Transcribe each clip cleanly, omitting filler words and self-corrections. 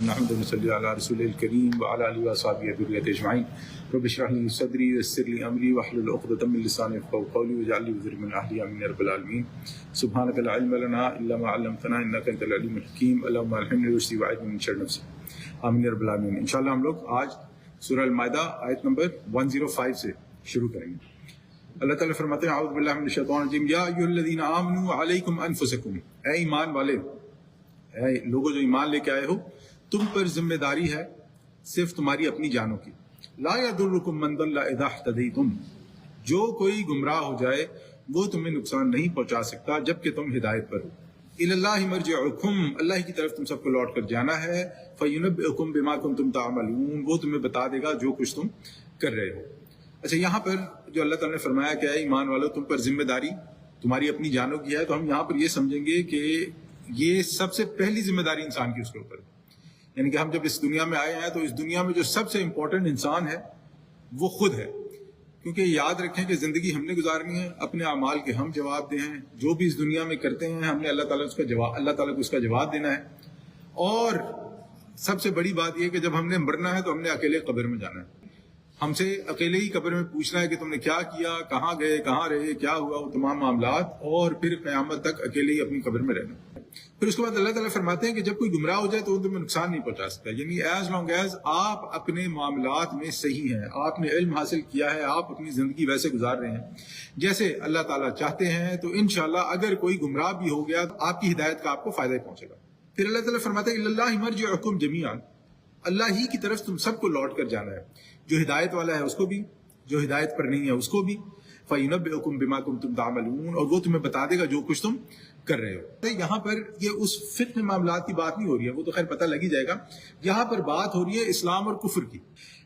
نحمد ونصلي على رسول الكريم وعلى آله وصحبه ذريته أجمعين رب اشرح لي صدري ويسر لي أمري واحلل عقدة من لساني يفقهوا قولي واجعل لي وزيرا من أهلي آمين يا رب العالمين. سبحانك لا علم لنا إلا ما علمتنا إنك أنت العليم الحكيم. اللهم ألهمني رشدي وأعذني من شر نفسي آمين يا رب العالمين. انشاءاللہ ہم لوگ آج سورہ المائدہ آیت نمبر 105 سے شروع کریں گے. اللہ تعالیٰ فرماتے ہیں اعوذ باللہ من الشیطان الرجیم یا ایھا الذین آمنوا علیکم انفسکم، اے ایمان والے، اے لوگوں جو ایمان لے کے آئے ہو، تم پر ذمہ داری ہے صرف تمہاری اپنی جانوں کی. لا یضرکم من ضل اذا اہتدیتم، جو کوئی گمراہ ہو جائے وہ تمہیں نقصان نہیں پہنچا سکتا جب کہ تم ہدایت پر ہو. الی اللہ مرجعکم، اللہ کی طرف تم سب کو لوٹ کر جانا ہے. فینبئکم بما کنتم تعملون، وہ تمہیں بتا دے گا جو کچھ تم کر رہے ہو. اچھا، یہاں پر جو اللہ تعالیٰ نے فرمایا کہ اے ایمان والو تم پر ذمہ داری تمہاری اپنی جانوں کی ہے، تو ہم یہاں پر یہ سمجھیں گے کہ یہ سب سے پہلی ذمہ داری انسان کی اس کے اوپر ہے. یعنی کہ ہم جب اس دنیا میں آئے ہیں تو اس دنیا میں جو سب سے امپورٹنٹ انسان ہے وہ خود ہے. کیونکہ یاد رکھیں کہ زندگی ہم نے گزارنی ہے، اپنے اعمال کے ہم جواب دیں ہیں. جو بھی اس دنیا میں کرتے ہیں ہم نے اللہ تعالیٰ کو اس کا جواب دینا ہے. اور سب سے بڑی بات یہ کہ جب ہم نے مرنا ہے تو ہم نے اکیلے قبر میں جانا ہے. ہم سے اکیلے ہی قبر میں پوچھنا ہے کہ تم نے کیا کیا، کہاں گئے، کہاں رہے، کیا ہوا، وہ تمام معاملات، اور پھر قیامت تک اکیلے ہی اپنی قبر میں رہنا. پھر اس کے بعد اللہ تعالیٰ فرماتے ہیں کہ جب کوئی گمراہ ہو جائے تو وہ تمہیں نقصان نہیں پہنچا سکتا. یعنی ایز لانگ ایز آپ اپنے معاملات میں صحیح ہیں، آپ نے علم حاصل کیا ہے، آپ اپنی زندگی ویسے گزار رہے ہیں جیسے اللہ تعالیٰ چاہتے ہیں، تو انشاءاللہ اگر کوئی گمراہ بھی ہو گیا تو آپ کی ہدایت کا آپ کو فائدہ ہی پہنچے گا. پھر اللہ تعالیٰ فرماتے ہیں الی اللہ مرجعکم جمیعا، اللہ ہی کی طرف تم سب کو لوٹ کر جانا ہے. جو ہدایت والا ہے اس کو بھی، جو ہدایت پر نہیں ہے اس کو بھی. فَيُنَبِّئُكُم بِمَا كُنتُمْ تَعْمَلُونَ، اور وہ تمہیں بتا دے گا جو کچھ تم کر رہے ہو. یہاں پر یہ اس فقہ معاملات کی بات نہیں ہو رہی ہے، وہ تو خیر پتہ لگ ہی جائے گا. یہاں پر بات ہو رہی ہے اسلام اور کفر کی.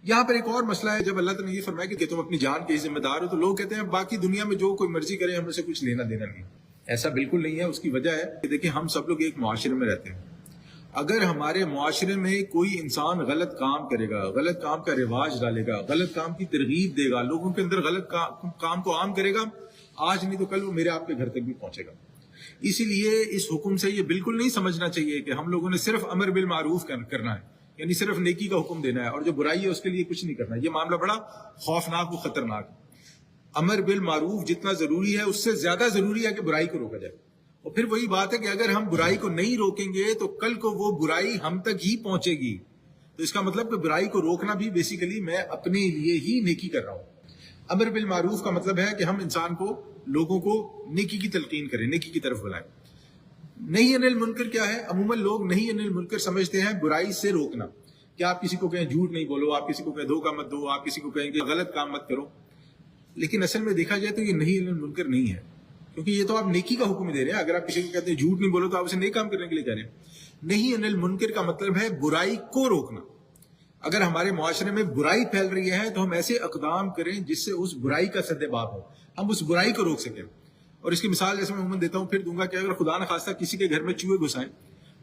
یہاں پر ایک اور مسئلہ ہے. جب اللہ تعالیٰ نے یہ فرمایا کہ تم اپنی جان کے ذمہ دار ہو، تو لوگ کہتے ہیں باقی دنیا میں جو کوئی مرضی کرے ہم سے کچھ لینا دینا نہیں. ایسا بالکل نہیں ہے. اس کی وجہ ہے کہ دیکھیں ہم سب لوگ ایک معاشرے میں رہتے ہیں. اگر ہمارے معاشرے میں کوئی انسان غلط کام کرے گا، غلط کام کا رواج ڈالے گا، غلط کام کی ترغیب دے گا، لوگوں کے اندر غلط کام کو عام کرے گا، آج نہیں تو کل وہ میرے آپ کے گھر تک بھی پہنچے گا. اسی لیے اس حکم سے یہ بالکل نہیں سمجھنا چاہیے کہ ہم لوگوں نے صرف امر بالمعروف کرنا ہے، یعنی صرف نیکی کا حکم دینا ہے، اور جو برائی ہے اس کے لیے کچھ نہیں کرنا. یہ معاملہ بڑا خوفناک و خطرناک ہے. امر بالمعروف جتنا ضروری ہے اس سے زیادہ ضروری ہے کہ برائی کو روکا جائے. اور پھر وہی بات ہے کہ اگر ہم برائی کو نہیں روکیں گے تو کل کو وہ برائی ہم تک ہی پہنچے گی. تو اس کا مطلب کہ برائی کو روکنا بھی بیسیکلی میں اپنے لیے ہی نیکی کر رہا ہوں. امر بالمعروف کا مطلب ہے کہ ہم انسان کو، لوگوں کو نیکی کی تلقین کریں، نیکی کی طرف بلائیں. نہی عن المنکر کیا ہے؟ عموماً لوگ نہی عن المنکر سمجھتے ہیں برائی سے روکنا. کہ آپ کسی کو کہیں جھوٹ نہیں بولو، آپ کسی کو کہیں دھوکہ مت دو، آپ کسی کو کہیں کہ غلط کام مت کرو. لیکن اصل میں دیکھا جائے تو یہ نہی عن المنکر نہیں ہے، کیونکہ یہ تو آپ نیکی کا حکم دے رہے ہیں. اگر آپ کسی کو کہتے ہیں جھوٹ نہیں بولو تو آپ اسے نیک کام کرنے کے لیے کہہ رہے ہیں. نہی عن المنکر کا مطلب ہے برائی کو روکنا. اگر ہمارے معاشرے میں برائی پھیل رہی ہے تو ہم ایسے اقدام کریں جس سے اس برائی کا سد باب ہو، ہم اس برائی کو روک سکیں. اور اس کی مثال جیسے میں عموماً دیتا ہوں، پھر دوں گا کہ اگر خدا نخواستہ کسی کے گھر میں چوہے گھسائیں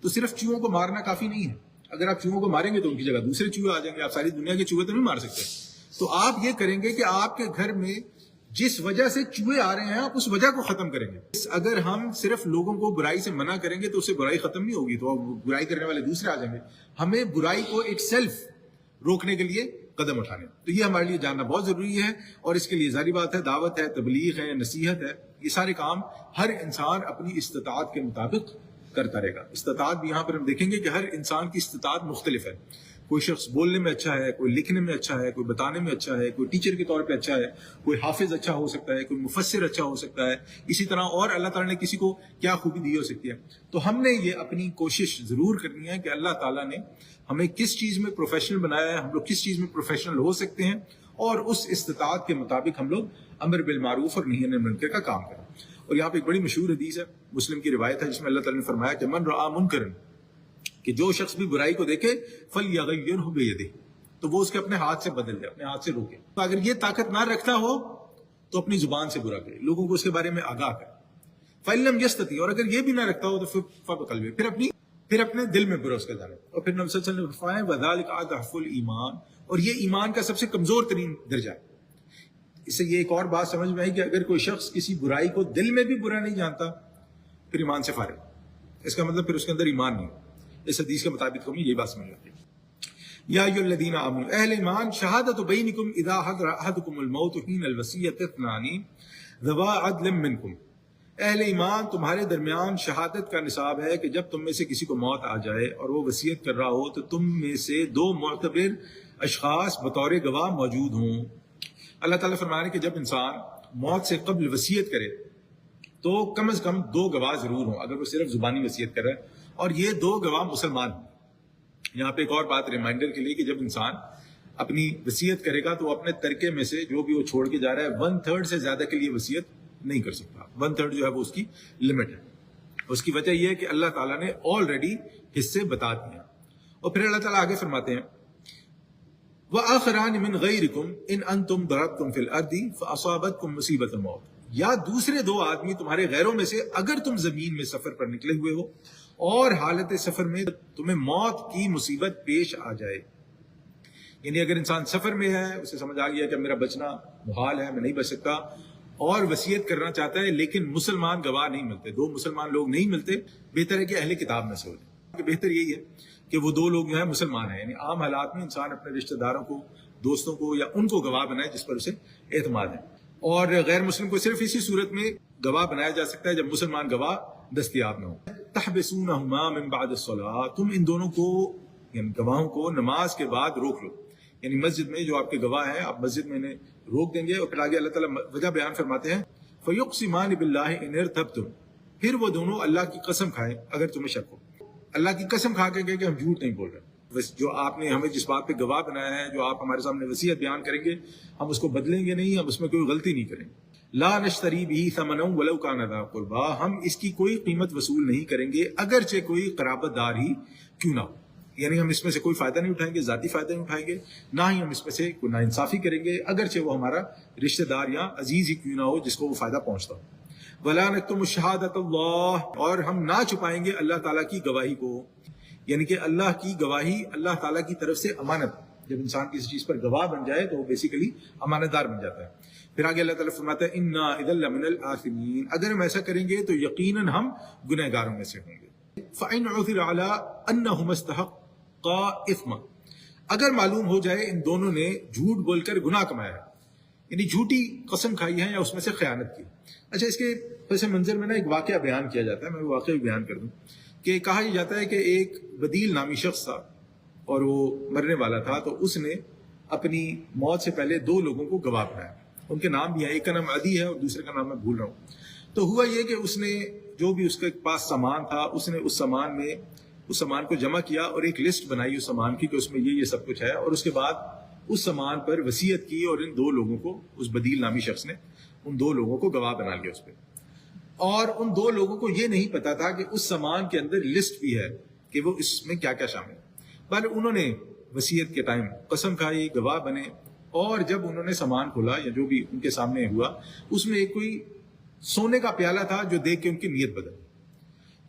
تو صرف چوہوں کو مارنا کافی نہیں ہے. اگر آپ چوہوں کو ماریں گے تو ان کی جگہ دوسرے چوہے آ جائیں گے. آپ ساری دنیا کے چوہے تو نہیں مار سکتے. تو آپ یہ کریں گے کہ آپ کے گھر میں جس وجہ سے چوہے آ رہے ہیں آپ اس وجہ کو ختم کریں گے. اگر ہم صرف لوگوں کو برائی سے منع کریں گے تو اس سے برائی ختم نہیں ہوگی، تو برائی کرنے والے دوسرے آ جائیں گے. ہمیں برائی کو ایک سیلف روکنے کے لیے قدم اٹھانے. تو یہ ہمارے لیے جاننا بہت ضروری ہے. اور اس کے لیے ظاہری بات ہے دعوت ہے، تبلیغ ہے، نصیحت ہے. یہ سارے کام ہر انسان اپنی استطاعت کے مطابق کرتا رہے گا. استطاعت بھی یہاں پر ہم دیکھیں گے کہ ہر انسان کی استطاعت مختلف ہے. کوئی شخص بولنے میں اچھا ہے، کوئی لکھنے میں اچھا ہے، کوئی بتانے میں اچھا ہے، کوئی ٹیچر کے طور پہ اچھا ہے، کوئی حافظ اچھا ہو سکتا ہے، کوئی مفسر اچھا ہو سکتا ہے. اسی طرح اور اللہ تعالیٰ نے کسی کو کیا خوبی دی ہو سکتی ہے. تو ہم نے یہ اپنی کوشش ضرور کرنی ہے کہ اللہ تعالیٰ نے ہمیں کس چیز میں پروفیشنل بنایا ہے، ہم لوگ کس چیز میں پروفیشنل ہو سکتے ہیں، اور اس استطاعت کے مطابق ہم لوگ امر بالمعروف اور نہی عن المنکر کا کام کریں. اور یہاں پہ ایک بڑی مشہور حدیث ہے، مسلم کی روایت ہے، جس میں اللہ تعالیٰ نے فرمایا کہ من رأى منکرا، کہ جو شخص بھی برائی کو دیکھے فَلْيَغَيِّرْهُ بِيَدِهِ، تو وہ اس کے اپنے ہاتھ سے بدل دے، اپنے ہاتھ سے روکے. تو اگر یہ طاقت نہ رکھتا ہو تو اپنی زبان سے برا کرے، لوگوں کو اس کے بارے میں آگاہ کرے. فَإِن لَمْ يَسْتَطِعْ، اور اگر یہ بھی نہ رکھتا ہو تو فَبِقَلْبِهِ، پھر اپنے دل میں برا اس کا جانے. اور پھر نبی صلی اللہ علیہ وسلم نے فرمایا وَذَلِكَ أَضْعَفُ الْإِيمَانِ، اور یہ ایمان کا سب سے کمزور ترین درجہ ہے. اس سے یہ ایک اور بات سمجھ میں آئی کہ اگر کوئی شخص کسی برائی کو دل میں بھی برا نہیں جانتا پھر ایمان سے فارغ. اس کا مطلب پھر اس کے اندر ایمان نہیں. اس حدیث کے مطابق ہمیں یہ بات سمجھ آتی ہے. یا ایھا الذین آمنوا، اہل ایمان، شہادت بینکم اذا حضر احدکم الموت حین الوصیۃ اثنان ذوا عدل منکم. اہل ایمان، تمہارے درمیان شہادت کا نصاب ہے کہ جب تم میں سے کسی کو موت آ جائے اور وہ وصیت کر رہا ہو تو تم میں سے 2 معتبر اشخاص بطور گواہ موجود ہوں. اللہ تعالیٰ فرما رہے ہیں کہ جب انسان موت سے قبل وصیت کرے تو کم از کم 2 گواہ ضرور ہوں، اگر وہ صرف زبانی وصیت کر رہا ہے، اور یہ 2 گواہ مسلمان ہوں. یہاں پہ ایک اور بات ریمائنڈر کے لیے کہ جب انسان اپنی وصیت کرے گا تو وہ اپنے ترکے میں سے جو بھی وہ چھوڑ کے جا رہا ہے 1/3 سے زیادہ کے لیے وصیت نہیں کر سکتا. 1/3 جو ہے وہ اس کی لمٹ ہے. اس کی وجہ یہ ہے کہ اللہ تعالیٰ نے آلریڈی حصے بتا دیے. اور پھر اللہ تعالیٰ آگے فرماتے ہیں وَآخَرَانِ مِنْ غَيْرِكُمْ إِنْ أَنْتُمْ ضَرَبْتُمْ فِي الْأَرْضِ فَأَصَابَتْكُمْ مُصِيبَةُ الْمَوْتِ. یا دوسرے 2 آدمی تمہارے غیروں میں سے اگر تم زمین میں سفر پر نکلے ہوئے ہو اور حالت سفر میں تمہیں موت کی مصیبت پیش آ جائے. یعنی اگر انسان سفر میں ہے، اسے سمجھ آ گیا کہ میرا بچنا محال ہے، میں نہیں بچ سکتا، اور وصیت کرنا چاہتا ہے لیکن مسلمان گواہ نہیں ملتے، 2 مسلمان لوگ نہیں ملتے، بہتر ہے کہ اہل کتاب میں سے ہو جائے. بہتر یہی ہے کہ وہ 2 لوگ جو ہے مسلمان ہیں. یعنی عام حالات میں انسان اپنے رشتہ داروں کو، دوستوں کو یا ان کو گواہ بنائے جس پر اسے اعتماد ہے. اور غیر مسلم کو صرف اسی صورت میں گواہ بنایا جا سکتا ہے جب مسلمان گواہ دستیاب نہ ہو. تحبسونہما من بعد الصلاۃ، تم ان دونوں کو یعنی گواہوں کو نماز کے بعد روک لو. یعنی مسجد میں جو آپ کے گواہ ہیں آپ مسجد میں انہیں روک دیں گے. اور پھر آگے اللہ تعالیٰ وجہ بیان فرماتے ہیں فیقسمان باللہ ان ارتبتم، پھر وہ دونوں اللہ کی قسم کھائیں اگر تمہیں شک ہو. اللہ کی قسم کھا کے کہ ہم جھوٹ نہیں بول رہے، بس جو آپ نے ہمیں جس بات پہ گواہ بنایا ہے، جو آپ ہمارے سامنے وصیت بیان کریں گے، ہم اس کو بدلیں گے نہیں، ہم اس میں کوئی غلطی نہیں کریں گے. لا نشتری به ثمنا ولو كان ذا قربا، ہم اس کی کوئی قیمت وصول نہیں کریں گے اگرچہ کوئی قرابت دار ہی کیوں نہ ہو. یعنی ہم اس میں سے کوئی فائدہ نہیں اٹھائیں گے، ذاتی فائدہ نہیں اٹھائیں گے، نہ ہی ہم اس میں سے کوئی ناانصافی کریں گے اگرچہ وہ ہمارا رشتہ دار یا عزیز ہی کیوں نہ ہو جس کو وہ فائدہ پہنچتا ہو. ولا نکتم شہادت اللہ، اور ہم نہ چھپائیں گے اللہ تعالیٰ کی گواہی کو. یعنی کہ اللہ کی گواہی اللہ تعالیٰ کی طرف سے امانت. جب انسان کسی چیز پر گواہ بن جائے تو وہ بیسیکلی امانت دار بن جاتا ہے. پھر آگے اللہ تعالیٰ فرماتا ہے انا اذا لمن الآثمین، اگر ہم ایسا کریں گے تو یقیناً ہم گنہ گاروں میں سے ہوں گے. فإن عثر على انہما استحقا اثما، اگر معلوم ہو جائے ان دونوں نے جھوٹ بول کر گناہ کمایا ہے، یعنی جھوٹی قسم کھائی ہے یا اس میں سے خیانت کی. اچھا، اس کے پس منظر میں نا ایک واقعہ بیان کیا جاتا ہے، میں وہ واقعہ بھی بیان کر دوں. کہ کہا یہ جاتا ہے کہ ایک بدیل نامی شخص تھا اور وہ مرنے والا تھا، تو اس نے اپنی موت سے پہلے 2 لوگوں کو گواہ بنایا. ان کے نام بھی ہیں، ایک کا نام عدی ہے اور دوسرے کا نام میں بھول رہا ہوں. تو ہوا یہ کہ اس نے جو بھی اس کے پاس سامان تھا، اس نے اس سامان کو جمع کیا اور ایک لسٹ بنائی اس سامان کی کہ اس میں یہ سب کچھ ہے. اور اس کے بعد اس سامان پر وصیت کی اور ان 2 لوگوں کو، اس بدیل نامی شخص نے ان 2 لوگوں کو گواہ بنا لیا اس پہ. اور ان 2 لوگوں کو یہ نہیں پتا تھا کہ اس سامان کے اندر لسٹ بھی ہے کہ وہ اس میں کیا کیا شامل ہے. بل انہوں نے وصیت کے ٹائم قسم کھائی، گواہ بنے، اور جب انہوں نے سامان کھولا یا جو بھی ان کے سامنے ہوا، اس میں ایک کوئی سونے کا پیالہ تھا جو دیکھ کے ان کی نیت بدل.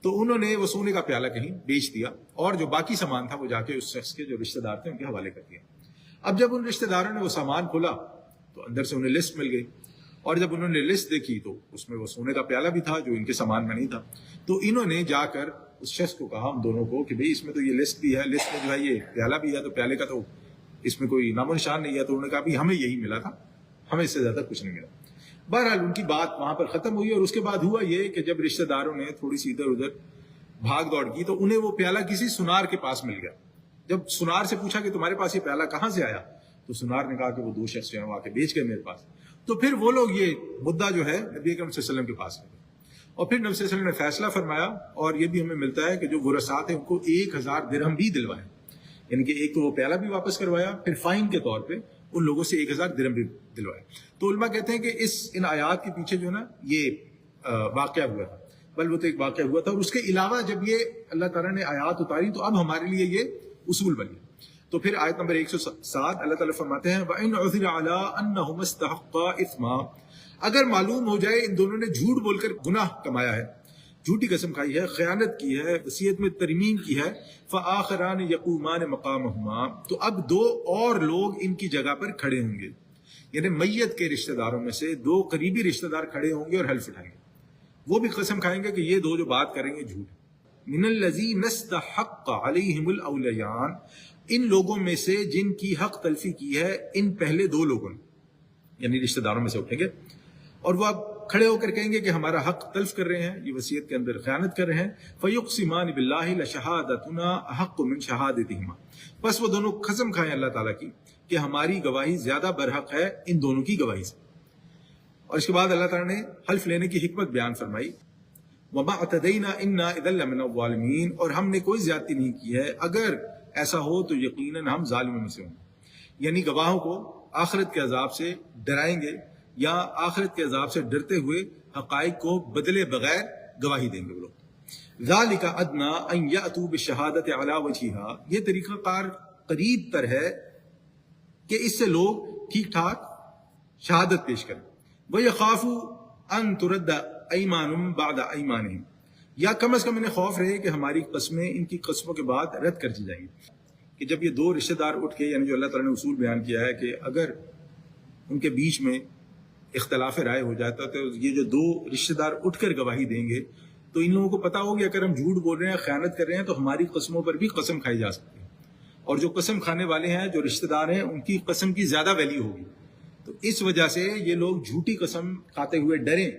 تو انہوں نے وہ سونے کا پیالہ کہیں بیچ دیا اور جو باقی سامان تھا وہ جا کے اس شخص کے جو رشتہ دار تھے ان کے حوالے کر دیا. اب جب ان رشتہ داروں نے وہ سامان کھولا تو اندر سے انہیں لسٹ مل گئی، اور جب انہوں نے لسٹ دیکھی تو اس میں وہ سونے کا پیالہ بھی تھا جو ان کے سامان میں نہیں تھا. تو انہوں نے جا کر اس شخص کو کہا، ہم دونوں کو، کہ بھئی اس میں تو یہ لسٹ بھی ہے، لسٹ میں جو ہے یہ پیالہ بھی ہے، تو پیالے کا تو اس میں کوئی نام و نشان نہیں ہے. تو انہوں نے کہا بھی ہمیں یہی ملا تھا، ہمیں اس سے زیادہ کچھ نہیں ملا. بہرحال ان کی بات وہاں پر ختم ہوئی. اور اس کے بعد ہوا یہ کہ جب رشتہ داروں نے تھوڑی سی ادھر ادھر بھاگ دوڑ کی تو انہیں وہ پیالہ کسی سنار کے پاس مل گیا. جب سنار سے پوچھا کہ تمہارے پاس یہ پیالہ کہاں سے آیا، تو سنار نے کہا کہ وہ 2 شخص جو ہیں وہ آ کے بیچ گئے میرے پاس. تو پھر وہ لوگ یہ مدعا جو ہے نبی اکرم صلی اللہ علیہ وسلم کے پاس گئے، اور پھر نبی صلی اللہ علیہ وسلم نے فیصلہ فرمایا. اور یہ بھی ہمیں ملتا ہے کہ جو ورثاء تھے ان کو 1000 درہم بھی دلوائے، یعنی کہ ایک تو وہ پیالہ بھی واپس کروایا، پھر فائن کے طور پہ ان لوگوں سے 1000 درہم بھی دلوائے. تو علماء کہتے ہیں کہ ان آیات کے پیچھے جو نا یہ واقعہ ہوا تھا، بل وہ تو ایک واقعہ ہوا تھا. اور اس کے علاوہ جب یہ اللہ تعالیٰ نے آیات اتاری تو اب ہمارے لیے یہ اصول بن گئے. تو پھر آیت نمبر 107 اللہ تعالیٰ فرماتے ہیں وَإِنْ عُثِرَ عَلَىٰ أَنَّهُمَا اسْتَحَقَّا إِثْمًا، اگر معلوم ہو جائے ان دونوں نے جھوٹ بول کر گناہ کمایا ہے، جھوٹی قسم کھائی ہے، خیانت کی ہے، وصیت میں ترمیم کی ہے، فآخران یقومان مقامہما، تو اب 2 اور لوگ ان کی جگہ پر کھڑے ہوں گے. یعنی میت کے رشتہ داروں میں سے 2 قریبی رشتہ دار کھڑے ہوں گے اور حلف اٹھائیں گے. وہ بھی قسم کھائیں گے کہ یہ 2 جو بات کریں گے جھوٹ. من الذین استحق علیہم الاولیان، ان لوگوں میں سے جن کی حق تلفی کی ہے ان پہلے دو لوگوں نے، یعنی رشتہ داروں میں سے اٹھیں گے اور وہ اب کھڑے ہو کر کہیں گے کہ ہمارا حق تلف کر رہے ہیں، یہ وصیت کے اندر خیانت کر رہے ہیں. فیقسمان باللہ لشہادتنا احق من شہادتہما، بس وہ دونوں قسم کھائیں اللہ تعالیٰ کی کہ ہماری گواہی زیادہ برحق ہے ان دونوں کی گواہی سے. اور اس کے بعد اللہ تعالیٰ نے حلف لینے کی حکمت بیان فرمائی. وما اعتدینا انا اذا لمن الظالمین، اور ہم نے کوئی زیادتی نہیں کی ہے، اگر ایسا ہو تو یقیناً ہم ظالموں میں سے ہوں. یعنی گواہوں کو آخرت کے عذاب سے ڈرائیں گے یا آخرت کے عذاب سے ڈرتے ہوئے حقائق کو بدلے بغیر گواہی دیں گے وہ لوگ. ذالک ادنی ان یأتوا بالشہادۃ علی وجہها، یہ طریقہ کار قریب تر ہے کہ اس سے لوگ ٹھیک ٹھاک شہادت پیش کریں. وَيَخَافُوا أَن تُرَدَّ أَيْمَانٌ بَعْدَ أَيْمَانِهِمْ، یا کم از کم انہیں خوف رہے کہ ہماری قسمیں ان کی قسموں کے بعد رد کر دی جائیں گی. کہ جب یہ دو رشتہ دار اٹھ کے، یعنی جو اللہ تعالیٰ نے اصول بیان کیا ہے کہ اگر ان کے بیچ میں اختلاف رائے ہو جاتا ہے تو یہ جو دو رشتہ دار اٹھ کر گواہی دیں گے تو ان لوگوں کو پتا ہوگی اگر ہم جھوٹ بول رہے ہیں، خیانت کر رہے ہیں، تو ہماری قسموں پر بھی قسم کھائی جا سکتی ہے، اور جو قسم کھانے والے ہیں، جو رشتہ دار ہیں، ان کی قسم کی زیادہ ویلیو ہوگی. تو اس وجہ سے یہ لوگ جھوٹی قسم کھاتے ہوئے ڈریں،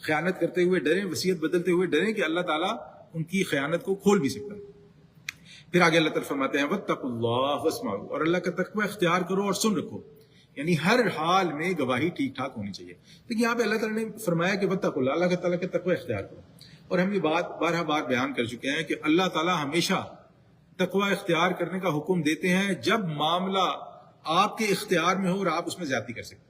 خیانت کرتے ہوئے ڈریں، وصیت بدلتے ہوئے ڈریں کہ اللہ تعالیٰ ان کی خیانت کو کھول بھی سکتا ہے. پھر آگے اللہ تعالیٰ فرماتے ہیں واتقوا اللہ واسمعوا، اور اللہ کا تقوی اختیار کرو اور سن رکھو، یعنی ہر حال میں گواہی ٹھیک ٹھاک ہونی چاہیے. لیکن یہاں پہ اللہ تعالیٰ نے فرمایا کہ واتقوا اللہ، اللہ تعالیٰ کا تقوی اختیار کرو. اور ہم یہ بات بارہ بار بیان کر چکے ہیں کہ اللہ تعالیٰ ہمیشہ تقوی اختیار کرنے کا حکم دیتے ہیں جب معاملہ آپ کے اختیار میں ہو اور آپ اس میں زیادتی کر سکتے ہیں.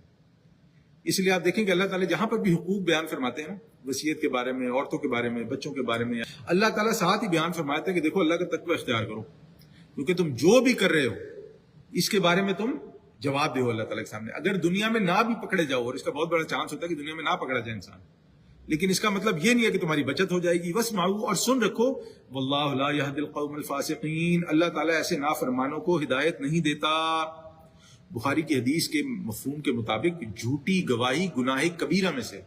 اس لیے آپ دیکھیں کہ اللہ تعالیٰ جہاں پر بھی حقوق بیان فرماتے ہیں، وصیت کے بارے میں، عورتوں کے بارے میں، بچوں کے بارے میں، اللہ تعالیٰ ساتھ ہی بیان فرماتے ہیں کہ دیکھو اللہ کا تقوی اختیار کرو، کیونکہ تم جو بھی کر رہے ہو اس کے بارے میں تم جواب دو اللہ تعالیٰ کے سامنے. اگر دنیا میں نہ بھی پکڑے جاؤ، اور اس کا بہت بڑا چانس ہوتا ہے کہ دنیا میں نہ پکڑا جائے انسان، لیکن اس کا مطلب یہ نہیں ہے کہ تمہاری بچت ہو جائے گی. واسمعوا، اور سن رکھو. واللہ لا یہدی القوم الفاسقین، اللہ تعالیٰ ایسے نافرمانوں کو ہدایت نہیں دیتا. بخاری کی حدیث کے مفہوم کے مطابق جھوٹی گواہی گناہ کبیرہ میں سے.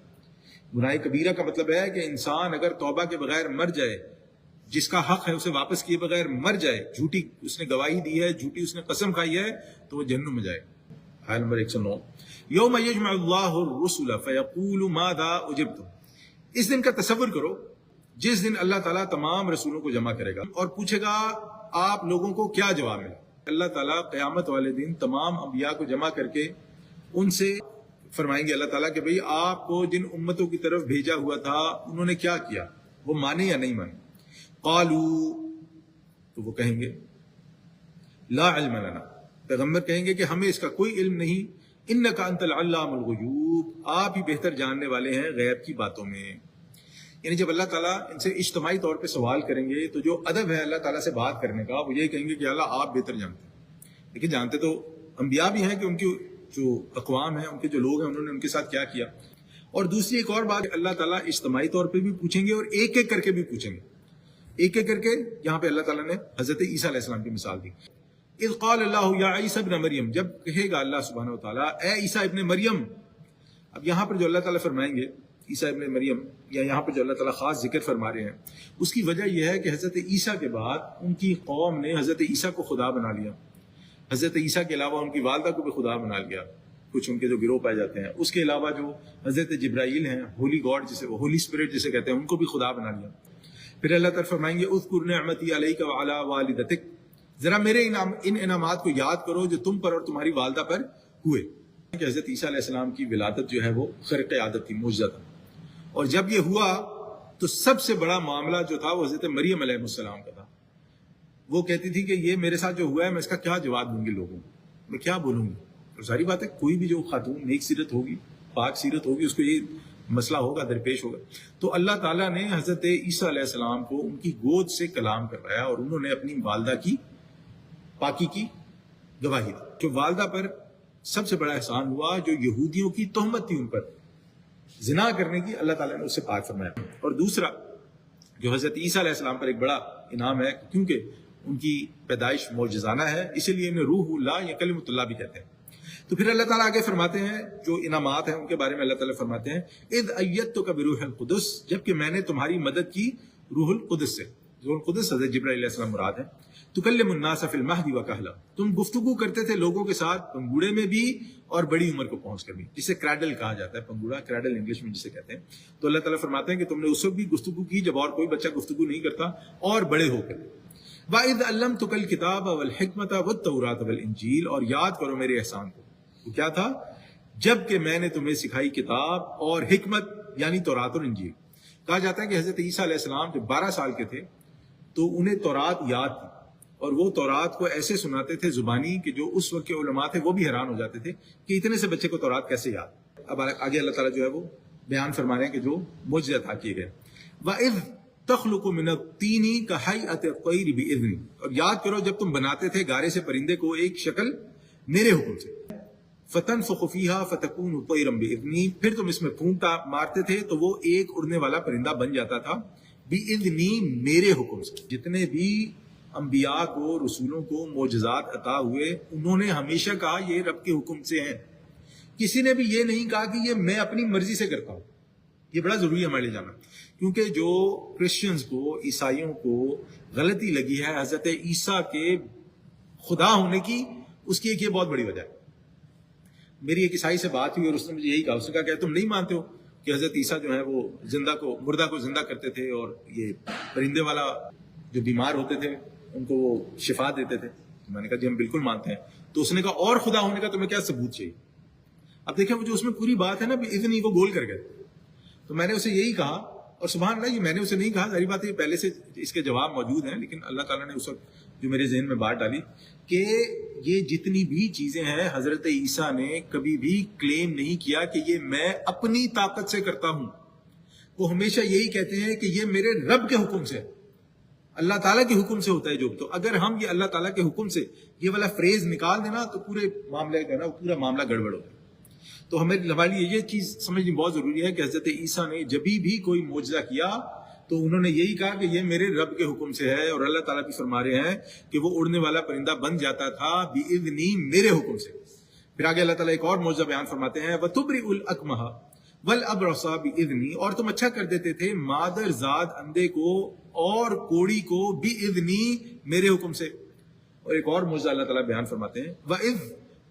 گناہ کبیرہ کا مطلب ہے کہ انسان اگر توبہ کے بغیر مر جائے، جس کا حق ہے اسے واپس کیے بغیر مر جائے، جھوٹی اس نے گواہی دی ہے، جھوٹی اس نے قسم کھائی ہے، تو وہ جہنم میں جائے. آیت نمبر 109 یوم یجمع اللہ الرسل فیقول ماذا اجبتم، اس دن کا تصور کرو جس دن اللہ تعالیٰ تمام رسولوں کو جمع کرے گا اور پوچھے گا آپ لوگوں کو کیا جواب ملا. اللہ تعالیٰ قیامت والے دن تمام انبیاء کو جمع کر کے ان سے فرمائیں گے اللہ تعالیٰ کہ بھئی آپ کو جن امتوں کی طرف بھیجا ہوا تھا انہوں نے کیا کیا، وہ مانے یا نہیں مانے. قالو، تو وہ کہیں گے لا علم لنا، پیغمبر کہیں گے کہ ہمیں اس کا کوئی علم نہیں. انک انت العلام الغیوب، آپ ہی بہتر جاننے والے ہیں غیب کی باتوں میں. یعنی جب اللہ تعالیٰ ان سے اجتماعی طور پہ سوال کریں گے تو جو ادب ہے اللہ تعالیٰ سے بات کرنے کا، وہ یہی کہیں گے کہ اللہ آپ بہتر جانتے ہیں. لیکن جانتے تو انبیاء بھی ہیں کہ ان کی جو اقوام ہیں، ان کے جو لوگ ہیں، انہوں نے ان کے ساتھ کیا کیا. اور دوسری ایک اور بات، اللہ تعالیٰ اجتماعی طور پہ بھی پوچھیں گے اور ایک ایک کر کے بھی پوچھیں گے. ایک ایک کر کے یہاں پہ اللہ تعالیٰ نے حضرت عیسیٰ علیہ السلام کی مثال دی. اذ قال اللہ یا عیسیٰ ابن مریم، جب کہے گا اللہ سبحانہ وتعالیٰ اے عیسیٰ ابن مریم. اب یہاں پر جو اللہ تعالیٰ فرمائیں گے عیسیٰ ابن مریم، یا یہاں پر جو اللہ تعالیٰ خاص ذکر فرما رہے ہیں، اس کی وجہ یہ ہے کہ حضرت عیسیٰ کے بعد ان کی قوم نے حضرت عیسیٰ کو خدا بنا لیا. حضرت عیسیٰ کے علاوہ ان کی والدہ کو بھی خدا بنا لیا، کچھ ان کے جو گروہ پائے جاتے ہیں. اس کے علاوہ جو حضرت جبرائیل ہیں، ہولی گاڈ جسے، ہولی اسپرٹ جسے کہتے ہیں، ان کو بھی خدا بنا لیا. پھر اللہ تعالیٰ فرمائیں گے اذکر نعمتی علیک وعلی والدتک، ذرا میرے ان انعامات کو یاد کرو جو تم پر اور تمہاری والدہ پر ہوئے. کہ حضرت عیسیٰ علیہ السلام کی ولادت جو ہے وہ خرق عادت تھی، معجزہ تھا. اور جب یہ ہوا تو سب سے بڑا معاملہ جو تھا وہ حضرت مریم علیہ السلام کا تھا. وہ کہتی تھی کہ یہ میرے ساتھ جو ہوا ہے میں اس کا کیا جواب دوں گی لوگوں کو، میں کیا بولوں گی. اور ظاہری بات ہے کوئی بھی جو خاتون نیک سیرت ہوگی، پاک سیرت ہوگی، اس کو یہ مسئلہ ہوگا، درپیش ہوگا. تو اللہ تعالیٰ نے حضرت عیسیٰ علیہ السلام کو ان کی گود سے کلام کروایا اور انہوں نے اپنی والدہ کی پاکی کی گواہی دی. جو والدہ پر سب سے بڑا احسان ہوا، جو یہودیوں کی تہمت تھی ان پر زنا کرنے کی، اللہ تعالیٰ نے اس سے پاک فرمایا. اور دوسرا جو حضرت عیسیٰ علیہ السلام پر ایک بڑا انعام ہے، کیونکہ ان کی پیدائش معجزانہ ہے، اسی لیے انہیں روح اللہ یا کلمۃ اللہ بھی کہتے ہیں. تو پھر اللہ تعالیٰ آگے فرماتے ہیں جو انعامات ہیں ان کے بارے میں اللہ تعالیٰ فرماتے ہیں اذ ایدتک بروح القدس، جبکہ میں نے تمہاری مدد کی روح القدس سے. ذو القدس حضرت جبرائیل علیہ السلام مراد ہے. تکلم الناس فی المہد وکہلا، تم گفتگو کرتے تھے لوگوں کے ساتھ پنگوڑے میں بھی اور بڑی عمر کو پہنچ کر بھی، جسے کریڈل کہا جاتا ہے، پنگوڑا کریڈل انگلش میں جسے کہتے ہیں. تو اللہ تعالیٰ فرماتے ہیں کہ تم نے اس وقت بھی گفتگو کی جب اور کوئی بچہ گفتگو نہیں کرتا، اور بڑے ہو کر. وَإِذْ عَلَّمْتُكَ الْكِتَابَ وَالْحِكْمَةَ وَالتَّوْرَاةَ وَالْإِنْجِيلَ، اور یاد کرو میرے احسان کو. وہ کیا تھا؟ جب کہ میں نے تمہیں سکھائی کتاب اور حکمت، یعنی تورات اور انجیل. کہا جاتا ہے کہ حضرت عیسیٰ علیہ السلام جب 12 سال کے تھے تو انہیں تورات یاد تھی، اور وہ تورات کو ایسے سناتے تھے زبانی کہ جو اس وقت کے علماء تھے وہ بھی حیران ہو جاتے تھے کہ اتنے سے بچے کو تورات کیسے یاد. اب آگے اللہ تعالیٰ جو ہے وہ بیان فرما رہے ہیں کہ جو معجزے عطا کیے گئے. وَإِذْ تَخْلُقُ مِنَ الطِّينِ كَهَيْئَةِ الطَّيْرِ بِإِذْنِي، اور یاد کرو جب تم بناتے تھے گارے سے پرندے کو ایک شکل میرے حکم سے. فَتَنْفُخُ فِيهَا فَتَكُونُ طَيْرًا بِإِذْنِي، پھر تم اس میں پھونکتا مارتے تھے تو وہ ایک اڑنے والا پرندہ بن جاتا تھا. بِإِذْنِي، میرے حکم سے. جتنے بھی انبیاء کو، رسولوں کو معجزات عطا ہوئے، انہوں نے ہمیشہ کہا یہ رب کے حکم سے ہیں. کسی نے بھی یہ نہیں کہا کہ یہ میں اپنی مرضی سے کرتا ہوں. یہ بڑا ضروری ہے ہمارے لیے جاننا، کیونکہ جو کرسچنز کو، عیسائیوں کو غلطی لگی ہے حضرت عیسیٰ کے خدا ہونے کی، اس کی ایک یہ بہت بڑی وجہ ہے. میری ایک عیسائی سے بات ہوئی اور اس نے مجھے یہی کہا، اس نے کہا کہ تم نہیں مانتے ہو کہ حضرت عیسیٰ جو ہے وہ مردہ کو زندہ کرتے تھے، اور یہ پرندے والا جو بیمار ہوتے تھے ان کو وہ شفا دیتے تھے. میں نے کہا جی ہم بالکل مانتے ہیں. تو اس نے کہا اور خدا ہونے کا تمہیں کیا ثبوت چاہیے؟ اب دیکھیں وہ جو اس میں پوری بات ہے نا، اتنی وہ گول کر گئے. تو میں نے اسے یہی کہا، اور سبحان اللہ یہ میں نے اسے نہیں کہا، ظاہر بات ہے پہلے سے اس کے جواب موجود ہیں، لیکن اللہ تعالیٰ نے اس وقت جو میرے ذہن میں بات ڈالی کہ یہ جتنی بھی چیزیں ہیں حضرت عیسیٰ نے کبھی بھی کلیم نہیں کیا کہ یہ میں اپنی طاقت سے کرتا ہوں. وہ ہمیشہ یہی کہتے ہیں کہ یہ میرے رب کے حکم سے، اللہ تعالیٰ کے حکم سے ہوتا ہے جو. تو اگر ہم یہ اللہ تعالیٰ کے حکم سے یہ والا فریز نکال دینا تو پورے معاملے کا نا پورا معاملہ گڑبڑ ہوتا ہے. تو ہمارے لیے یہ چیز سمجھنی بہت ضروری ہے کہ حضرت عیسیٰ نے جب بھی کوئی معجزہ کیا تو انہوں نے یہی کہا کہ یہ میرے رب کے حکم سے ہے، اور اللہ تعالیٰ بھی فرما رہے ہیں کہ وہ اڑنے والا پرندہ بن جاتا تھا بِإِذْنِي، میرے حکم سے. پھر آگے اللہ تعالیٰ ایک اور معجزہ بیان فرماتے ہیں، وَتُبْرِئُ الْأَكْمَحَ وَالْأَبْرَصَ بِإِذْنِي، اور تم اچھا کر دیتے تھے مادر زاد اندھے کو اور کوڑی کو بِإِذْنِي، میرے حکم سے. اور ایک اور معجزہ اللہ تعالیٰ بیان فرماتے ہیں، وَإِذْ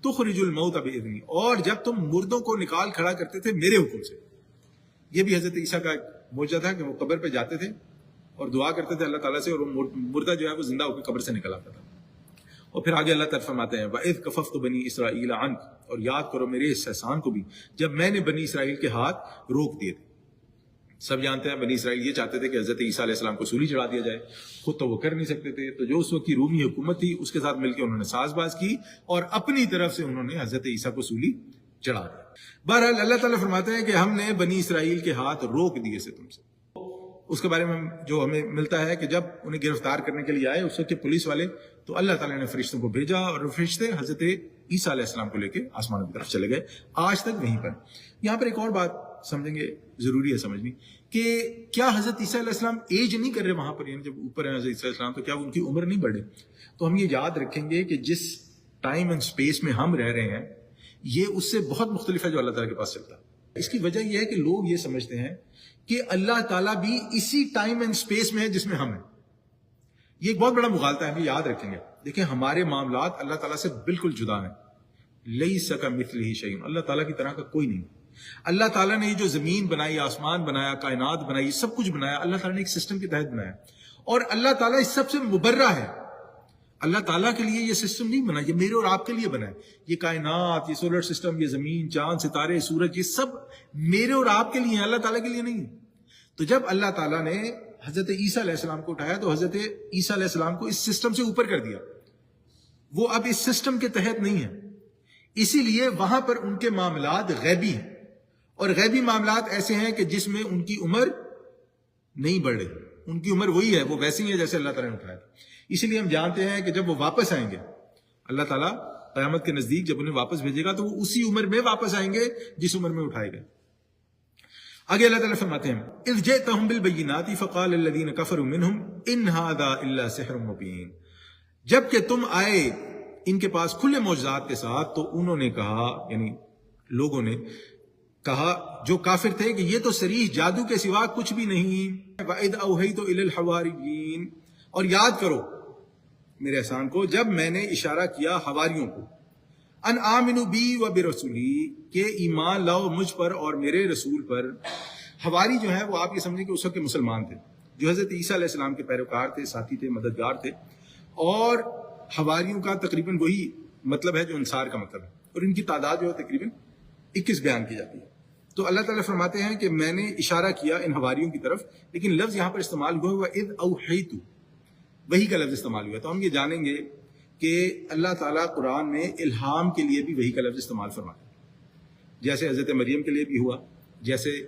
تُخْرِجُ الْمَوْتَ بِإِذْنِي، اور جب تم مردوں کو نکال کھڑا کرتے تھے میرے حکم سے. یہ بھی حضرت عیسیٰ کا معجزہ تھا کہ وہ قبر پہ جاتے تھے اور دعا کرتے تھے اللہ تعالیٰ سے، اور وہ مردہ جو ہے وہ زندہ ہو کے قبر سے نکل آتا تھا. اور پھر آگے اللہ تعالیٰ فرماتے ہیں وَإِذْ كَفَفْتُ بَنِي إِسْرَائِيلَ عَنْكَ، اور یاد کرو میرے اس احسان کو بھی جب میں نے بنی اسرائیل کے ہاتھ روک دیے تھے. سب جانتے ہیں بنی اسرائیل یہ چاہتے تھے کہ حضرت عیسیٰ علیہ السلام کو سولی چڑھا دیا جائے، خود تو وہ کر نہیں سکتے تھے. تو جو اس وقت کی رومی حکومت تھی اس کے ساتھ مل کے انہوں نے ساز باز کی اور اپنی طرف سے انہوں نے حضرت عیسیٰ کو سولی چڑھا دیا. بہرحال اللہ تعالیٰ فرماتے ہیں کہ ہم نے بنی اسرائیل کے ہاتھ روک دیے سے تم سے. اس کے بارے میں جو ہمیں ملتا ہے کہ جب انہیں گرفتار کرنے کے لیے آئے اس وقت کے پولیس والے، تو اللہ تعالیٰ نے فرشتوں کو بھیجا اور فرشتے حضرت عیسیٰ علیہ السلام کو لے کے آسمان کی طرف چلے گئے. آج تک وہیں پر. یہاں پر ایک اور بات سمجھیں گے، ضروری ہے سمجھنی، کہ کیا حضرت عیسیٰ علیہ السلام ایج نہیں کر رہے وہاں پر، یعنی جب اوپر ہیں حضرت عیسیٰ علیہ السلام تو کیا ان کی عمر نہیں بڑھے؟ تو ہم یہ یاد رکھیں گے کہ جس ٹائم اینڈ اسپیس میں ہم رہ رہے ہیں یہ اس سے بہت مختلف ہے جو اللہ تعالیٰ کے پاس چلتا ہے. اس کی وجہ یہ ہے کہ لوگ یہ سمجھتے ہیں کہ اللہ تعالیٰ بھی اسی ٹائم اینڈ اسپیس میں ہے جس میں ہم ہیں. یہ ایک بہت بڑا مغالطہ ہے، ہم یاد رکھیں گے. دیکھیں ہمارے معاملات اللہ تعالیٰ سے بالکل جدا ہیں. لیس کمثلہ شیء، اللہ تعالیٰ کی طرح کا کوئی نہیں. اللہ تعالیٰ نے یہ جو زمین بنائی، آسمان بنایا، کائنات بنائی، سب کچھ بنایا اللہ تعالیٰ نے ایک سسٹم کے تحت بنایا، اور اللہ تعالیٰ اس سب سے مبرہ ہے. اللہ تعالیٰ کے لیے یہ سسٹم نہیں بنا، یہ میرے اور آپ کے لیے بنا ہے. یہ کائنات، یہ سولر سسٹم، یہ زمین، چاند، ستارے، سورج، یہ سب میرے اور آپ کے لیے ہیں، اللہ تعالیٰ کے لیے نہیں. تو جب اللہ تعالیٰ نے حضرت عیسیٰ علیہ السلام کو اٹھایا تو حضرت عیسیٰ علیہ السلام کو اس سسٹم سے اوپر کر دیا. وہ اب اس سسٹم کے تحت نہیں ہے، اسی لیے وہاں پر ان کے معاملات غیبی ہیں، اور غیبی معاملات ایسے ہیں کہ جس میں ان کی عمر نہیں بڑھ رہی، ان کی عمر وہی ہے، وہ ویسی ہے جیسے اللہ تعالیٰ نے اٹھایا تھا. اسی لیے ہم جانتے ہیں کہ جب وہ واپس آئیں گے اللہ تعالیٰ قیامت کے نزدیک جب انہیں واپس بھیجے گا تو وہ اسی عمر میں واپس آئیں گے جس عمر میں اٹھائے گئے. آگے اللہ تعالیٰ فرماتے ہیں اذ جئتهم بالبینات فقال الذین کفروا منهم ان ھذا الا سحر مبین، جب کہ تم آئے ان کے پاس کھلے معجزات کے ساتھ تو انہوں نے کہا، یعنی لوگوں نے، کہا جو کافر تھے کہ یہ تو صریح جادو کے سوا کچھ بھی نہیں. وَإِذْ أَوْحَيْتُ إِلَى الْحَوَارِيِّينَ، اور یاد کرو میرے احسان کو جب میں نے اشارہ کیا حواریوں کو، ان آمنوا بی و برسولی، کہ ایمان لاؤ مجھ پر اور میرے رسول پر. حواری جو ہے وہ آپ یہ سمجھیں کہ اس وقت کے مسلمان تھے جو حضرت عیسیٰ علیہ السلام کے پیروکار تھے، ساتھی تھے، مددگار تھے. اور حواریوں کا تقریباً وہی مطلب ہے جو انصار کا مطلب ہے، اور ان کی تعداد جو ہے تقریباً 21 بیان کی جاتی ہے. تو اللہ تعالیٰ فرماتے ہیں کہ میں نے اشارہ کیا ان حواریوں کی طرف، لیکن لفظ یہاں پر استعمال ہوا ہوا اذ اوحیت، وہی کا لفظ استعمال ہوا. تو ہم یہ جانیں گے کہ اللہ تعالیٰ قرآن میں الہام کے لیے بھی وہی کا لفظ استعمال فرماتا ہے، جیسے حضرت مریم کے لیے بھی ہوا، جیسے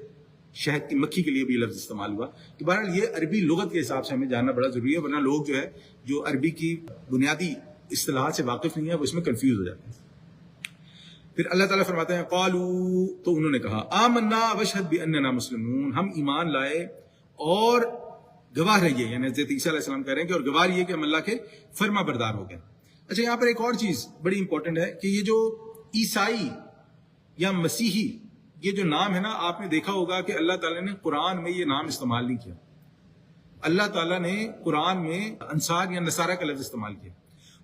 شہد کی مکھی کے لیے بھی لفظ استعمال ہوا. تو بہرحال یہ عربی لغت کے حساب سے ہمیں جاننا بڑا ضروری ہے، ورنہ لوگ جو ہے جو عربی کی بنیادی اصطلاحات سے واقف نہیں ہے وہ اس میں کنفیوز ہو جاتے ہیں. پھر اللہ تعالیٰ فرماتے ہیں قالوا، تو انہوں نے کہا آمنا واشہد باننا مسلمون، ہم ایمان لائے اور گواہ رہیے، یعنی حضرت عیسیٰ علیہ السلام کہہ رہے ہیں کہ اور گواہ رہیے کہ ہم اللہ کے فرما بردار ہو گئے. اچھا یہاں پر ایک اور چیز بڑی امپورٹنٹ ہے کہ یہ جو عیسائی یا مسیحی یہ جو نام ہے نا، آپ نے دیکھا ہوگا کہ اللہ تعالیٰ نے قرآن میں یہ نام استعمال نہیں کیا. اللہ تعالیٰ نے قرآن میں انصار یا نصارہ کا لفظ استعمال کیا.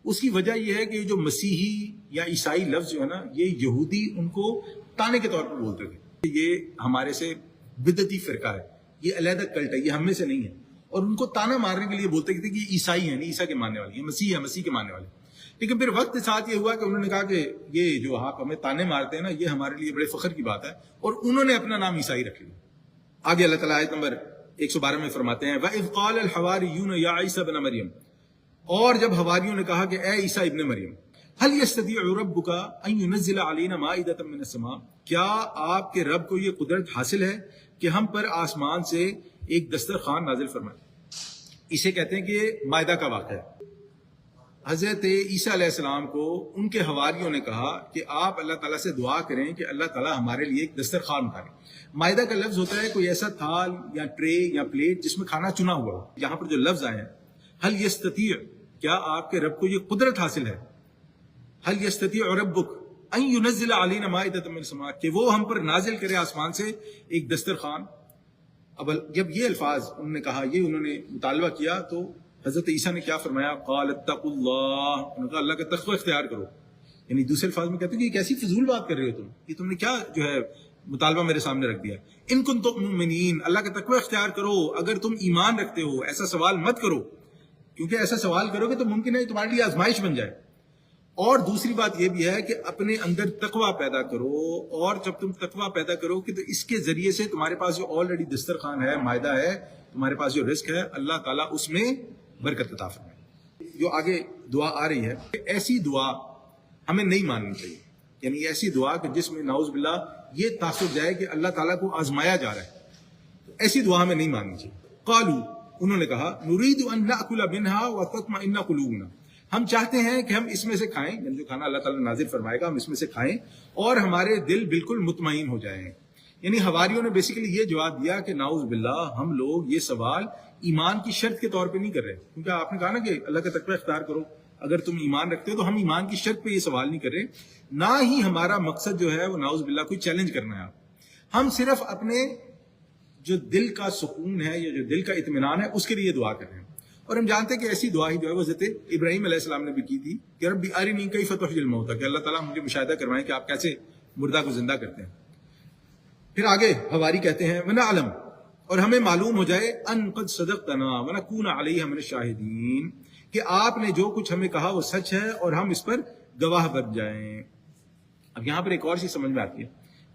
اس کی وجہ یہ ہے کہ جو مسیحی یا عیسائی لفظ جو ہے نا، یہ یہودی ان کو تانے کے طور پر بولتے تھے. یہ ہمارے سے بدعتی فرقہ ہے، یہ علیحدہ کلٹ ہے، یہ ہم میں سے نہیں ہے. اور ان کو تانا مارنے کے لیے بولتے تھے کہ یہ عیسائی ہیں، عیسیٰ کے ماننے والے، یہ مسیح ہے، مسیح کے ماننے والے. لیکن پھر وقت کے ساتھ یہ ہوا کہ انہوں نے کہا کہ یہ جو آپ ہمیں تانے مارتے ہیں نا، یہ ہمارے لیے بڑے فخر کی بات ہے، اور انہوں نے اپنا نام عیسائی رکھ لیا. آگے اللہ تعالیٰ آیت نمبر 112 میں فرماتے ہیں وَإِذْ قَالَ الْحَوَارِيُّونَ يَا عِيسَى ابْنَ مَرْيَمَ، اور جب حواریوں نے کہا کہ اے عیسیٰ ابن مریم، هل يستطيع ربك ان ينزل علينا مائدة من السماء، کیا آپ کے رب کو یہ قدرت حاصل ہے کہ ہم پر آسمان سے ایک دسترخوان نازل فرمائے. اسے کہتے ہیں کہ مائدہ کا واقعہ ہے. حضرت عیسیٰ علیہ السلام کو ان کے حواریوں نے کہا کہ آپ اللہ تعالیٰ سے دعا کریں کہ اللہ تعالیٰ ہمارے لیے ایک دسترخوان اتارے. مائدہ کا لفظ ہوتا ہے کوئی ایسا تھال یا ٹرے یا پلیٹ جس میں کھانا چنا ہوا ہو. یہاں پر جو لفظ آئے ہیں هل يستطيع، کیا آپ کے رب کو یہ قدرت حاصل ہے، هل يستطيع ربك ان ينزل علينا مائدة من السماء، کہ وہ ہم پر نازل کرے آسمان سے ایک دسترخوان. اب جب یہ الفاظ انہوں نے کہا، یہ انہوں نے مطالبہ کیا، تو حضرت عیسیٰ نے کیا فرمایا قال اتقوا اللہ، انہوں نے کہا اللہ کا تقوی اختیار کرو. یعنی دوسرے الفاظ میں کہتے ہیں کہ یہ کیسی فضول بات کر رہے ہو تم، یہ تم نے کیا جو ہے مطالبہ میرے سامنے رکھ دیا. ان کنتم مؤمنین، اللہ کا تقوی اختیار کرو اگر تم ایمان رکھتے ہو. ایسا سوال مت کرو، کیونکہ ایسا سوال کرو گے تو ممکن ہے تمہارے لیے آزمائش بن جائے. اور دوسری بات یہ بھی ہے کہ اپنے اندر تقوی پیدا کرو، اور جب تم تقوی پیدا کرو کہ تو اس کے ذریعے سے تمہارے پاس جو آلریڈی دسترخوان ہے، مائدہ ہے، تمہارے پاس جو رزق ہے، اللہ تعالیٰ اس میں برکت عطا فرمائے. جو آگے دعا آ رہی ہے، ایسی دعا ہمیں نہیں ماننی چاہیے. یعنی ایسی دعا کہ جس میں نعوذ باللہ یہ تاثر جائے کہ اللہ تعالیٰ کو آزمایا جا رہا ہے، تو ایسی دعا ہمیں نہیں ماننی چاہیے. قالوا، انہوں نے کہا نريد ان ناكل منها وتطمئن قلوبنا، ہم چاہتے ہیں کہ ہم اس میں سے کھائیں، یعنی جو کھانا اللہ تعالیٰ نازل فرمائے گا ہم اس میں سے کھائیں اور ہمارے دل بالکل مطمئن ہو جائیں. یعنی حواریوں نے بیسیکلی یہ جواب دیا کہ نعوذ باللہ ہم لوگ یہ سوال ایمان کی شرط کے طور پہ نہیں کر رہے، کیونکہ آپ نے کہا نا کہ اللہ کا تقوی اختیار کرو اگر تم ایمان رکھتے ہو، تو ہم ایمان کی شرط پہ یہ سوال نہیں کر رہے. نہ ہی ہمارا مقصد جو ہے وہ نعوذ باللہ کوئی چیلنج کرنا ہے. ہم صرف اپنے جو دل کا سکون ہے یا جو دل کا اطمینان ہے اس کے لیے دعا کر رہے ہیں. اور ہم جانتے ہیں کہ ایسی دعا ہی جو ہے وہ حضرت ابراہیم علیہ السلام نے بھی کی تھی کہ رب ارنی کیف تحیی الموتى، کہ اللہ تعالیٰ مجھے مشاہدہ کروائیں کہ آپ کیسے مردہ کو زندہ کرتے ہیں. پھر آگے حواری کہتے ہیں ونعلم، اور ہمیں معلوم ہو جائے ان قد صدقتنا ونکون علیہ من الشاہدین، کہ آپ نے جو کچھ ہمیں کہا وہ سچ ہے اور ہم اس پر گواہ بن جائیں. اب یہاں پر ایک اور چیز سمجھ میں آتی ہے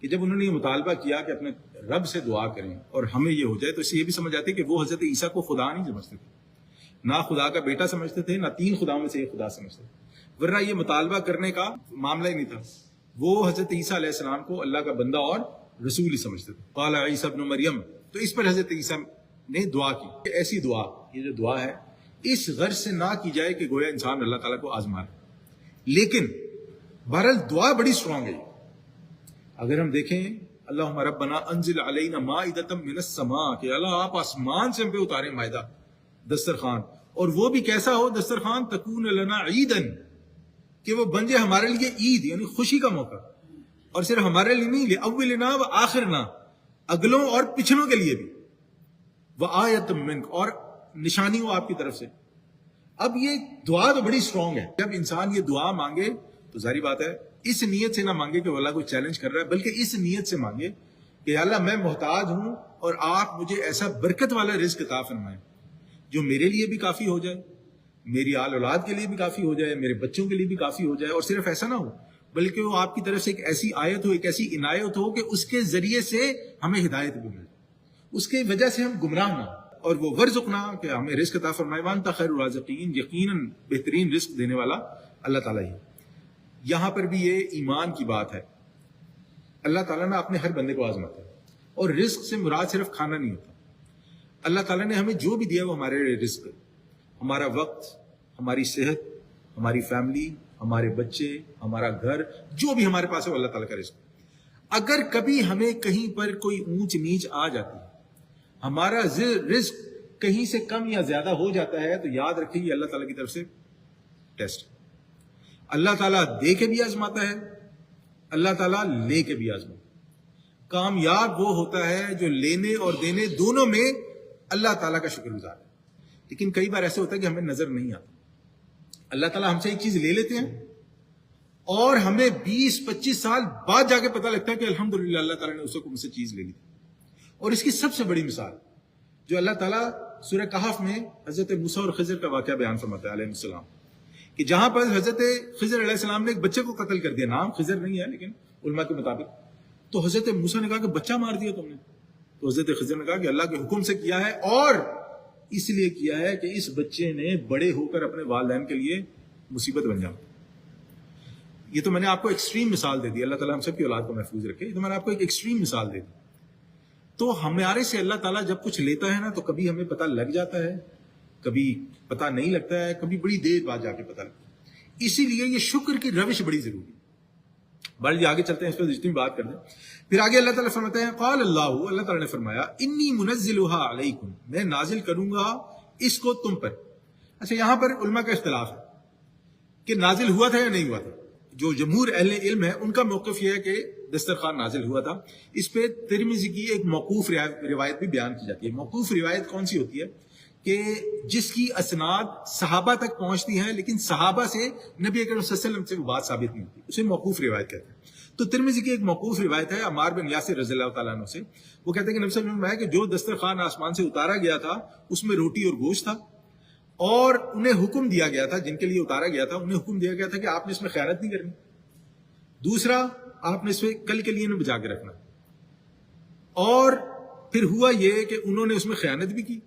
کہ جب انہوں نے یہ مطالبہ کیا کہ اپنے رب سے دعا کریں اور ہمیں یہ ہو جائے، تو اس سے یہ بھی سمجھ آتی ہے کہ وہ حضرت عیسیٰ کو خدا نہیں سمجھتے تھے، نہ خدا کا بیٹا سمجھتے تھے، نہ تین خداؤں میں سے ایک خدا سمجھتے تھے، ورنہ یہ مطالبہ کرنے کا معاملہ ہی نہیں تھا. وہ حضرت عیسیٰ علیہ السلام کو اللہ کا بندہ اور رسول ہی سمجھتے تھے. قال عیسیٰ ابن مریم، تو اس پر حضرت عیسیٰ نے دعا کی. ایسی دعا، یہ جو دعا ہے اس غرض سے نہ کی جائے کہ گویا انسان اللہ تعالیٰ کو آزما رہا. لیکن بہرحال دعا بڑی اسٹرانگ ہے. اگر ہم دیکھیں اللہم ربنا انزل علینا مائدۃ من السماء، کہ اللہ آپ آسمان سے ہم پہ اتاریں مائدہ، دسترخوان، اور وہ بھی کیسا ہو دسترخوان، تکون لنا عیدن، کہ وہ بن جائے ہمارے لیے عید، یعنی خوشی کا موقع. اور صرف ہمارے لیے نہیں، لأولنا و آخرنا، اگلوں اور پچھلوں کے لیے بھی، وآیۃ منک، اور نشانی ہو آپ کی طرف سے۔ اب یہ دعا تو بڑی اسٹرانگ ہے، جب انسان یہ دعا مانگے تو ظاہری بات ہے اس نیت سے نہ مانگے کہ وہ اللہ کو چیلنج کر رہا ہے، بلکہ اس نیت سے مانگے کہ اللہ میں محتاج ہوں اور آپ مجھے ایسا برکت والا رزق عطا فرمائیں جو میرے لیے بھی کافی ہو جائے، میری آل اولاد کے لیے بھی کافی ہو جائے، میرے بچوں کے لیے بھی کافی ہو جائے، اور صرف ایسا نہ ہو بلکہ وہ آپ کی طرف سے ایک ایسی آیت ہو، ایک ایسی عنایت ہو کہ اس کے ذریعے سے ہمیں ہدایت بھی مل جائے، اس کی وجہ سے ہم گمراہ نہ ہوں، اور وہ ورزقنا کہ ہمیں رزق عطا فرمائے، وانت خیر الرازقین، یقیناً بہترین رزق دینے والا اللہ تعالیٰ ہی۔ یہاں پر بھی یہ ایمان کی بات ہے، اللہ تعالیٰ نے اپنے ہر بندے کو آزماتا ہے، اور رزق سے مراد صرف کھانا نہیں ہوتا، اللہ تعالیٰ نے ہمیں جو بھی دیا وہ ہمارے رزق ہے، ہمارا وقت، ہماری صحت، ہماری فیملی، ہمارے بچے، ہمارا گھر، جو بھی ہمارے پاس ہے وہ اللہ تعالیٰ کا رزق ہے۔ اگر کبھی ہمیں کہیں پر کوئی اونچ نیچ آ جاتی ہے، ہمارا رزق کہیں سے کم یا زیادہ ہو جاتا ہے، تو یاد رکھیں یہ اللہ تعالیٰ کی طرف سے ٹیسٹ ہے۔ اللہ تعالیٰ دے کے بھی آزماتا ہے، اللہ تعالیٰ لے کے بھی آزماتا ہے۔ کامیاب وہ ہوتا ہے جو لینے اور دینے دونوں میں اللہ تعالیٰ کا شکر گزار ہے۔ لیکن کئی بار ایسے ہوتا ہے کہ ہمیں نظر نہیں آتا، اللہ تعالیٰ ہم سے ایک چیز لے لیتے ہیں اور ہمیں 20-25 سال بعد جا کے پتہ لگتا ہے کہ الحمدللہ اللہ تعالیٰ نے اس کو مجھ سے چیز لے لی تھی۔ اور اس کی سب سے بڑی مثال جو اللہ تعالیٰ سورہ کہف میں حضرت موسیٰ اور خضر کا واقعہ بیان فرماتا ہے علیہ السلام، کہ جہاں پر حضرت خضر علیہ السلام نے ایک بچے کو قتل کر دیا، نام خضر نہیں ہے لیکن علماء کے مطابق، تو حضرت موسیٰ نے کہا کہ بچہ مار دیا تم نے، تو حضرت خضر نے کہا کہ اللہ کے حکم سے کیا ہے، اور اس لیے کیا ہے کہ اس بچے نے بڑے ہو کر اپنے والدین کے لیے مصیبت بن جاؤں۔ یہ تو میں نے آپ کو ایکسٹریم مثال دے دی، اللہ تعالیٰ ہم سب کی اولاد کو محفوظ رکھے، یہ تو میں نے آپ کو ایک ایکسٹریم مثال دے دی۔ تو ہمارے سے اللہ تعالیٰ جب کچھ لیتا ہے نا تو کبھی ہمیں پتہ لگ جاتا ہے، کبھی پتہ نہیں لگتا ہے، کبھی بڑی دیر بعد جا کے پتہ لگتا ہے۔ اسی لیے یہ شکر کی روش بڑی ضروری ہے۔ بڑی آگے چلتے ہیں، اس پر جتنی بات کر دیں، پھر آگے اللہ تعالیٰ فرماتے ہیں قال اللہ تعالیٰ نے فرمایا انی منزلها علیکم، میں نازل کروں گا اس کو تم پر۔ اچھا، یہاں پر علماء کا اختلاف ہے کہ نازل ہوا تھا یا نہیں ہوا تھا۔ جو جمہور اہل علم ہے ان کا موقف یہ ہے کہ دسترخوان نازل ہوا تھا۔ اس پہ ترمذی کی ایک موقوف روایت بھی بیان کی جاتی ہے۔ موقوف روایت کون سی ہوتی ہے؟ کہ جس کی اسناد صحابہ تک پہنچتی ہیں لیکن صحابہ سے نبی اکرم صلی اللہ علیہ وسلم سے وہ بات ثابت نہیں ہوتی، اسے موقوف روایت کہتے ہیں۔ تو ترمذی کی ایک موقوف روایت ہے عمار بن یاسر رضی اللہ تعالیٰ عنہ سے، وہ کہتے ہیں کہ نبی صلی اللہ علیہ وسلم نے کہ جو دسترخوان آسمان سے اتارا گیا تھا اس میں روٹی اور گوشت تھا، اور انہیں حکم دیا گیا تھا، جن کے لیے اتارا گیا تھا انہیں حکم دیا گیا تھا کہ آپ نے اس میں خیانت نہیں کرنی، دوسرا آپ نے اس میں کل کے لیے انہیں بچا کے رکھنا۔ اور پھر ہوا یہ کہ انہوں نے اس میں خیانت بھی کی،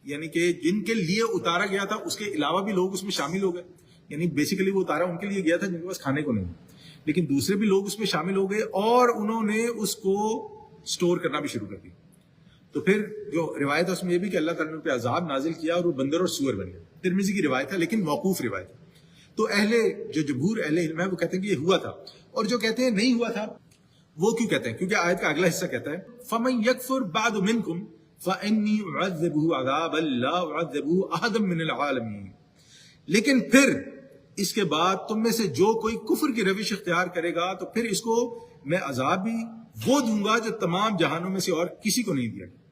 یعنی کہ جن کے لیے اتارا گیا تھا اس کے علاوہ بھی لوگ اس میں شامل ہو گئے، یعنی بیسیکلی وہ اتارا ان کے لیے گیا تھا جن کے پاس کھانے کو نہیں، لیکن دوسرے بھی لوگ اس میں شامل ہو گئے اور انہوں نے اس کو سٹور کرنا بھی شروع کر دیا۔ تو پھر جو روایت ہے اس میں یہ بھی کہ اللہ تعالیٰ نے ان پہ عذاب نازل کیا اور وہ بندر اور سور بن گئے۔ ترمذی کی روایت ہے لیکن موقوف روایت ہے۔ تو جو جمہور اہل علم ہے وہ کہتے ہیں کہ یہ ہوا تھا، اور جو کہتے ہیں نہیں ہوا تھا وہ کیوں کہتے ہیں؟ کیونکہ آیت کا اگلا حصہ کہتا ہے فَمَن يَكْفُرْ بَعْدُ مِنْكُمْ فَإِنِّي أُعَذِّبُهُ عَذَابًا لَا أُعَذِّبُهُ أَحَدًا مِنَ الْعَالَمِينَ، لیکن پھر اس کے بعد تم میں سے جو کوئی کفر کی روش اختیار کرے گا تو پھر اس کو میں عذاب بھی وہ دوں گا جو تمام جہانوں میں سے اور کسی کو نہیں دیا گیا۔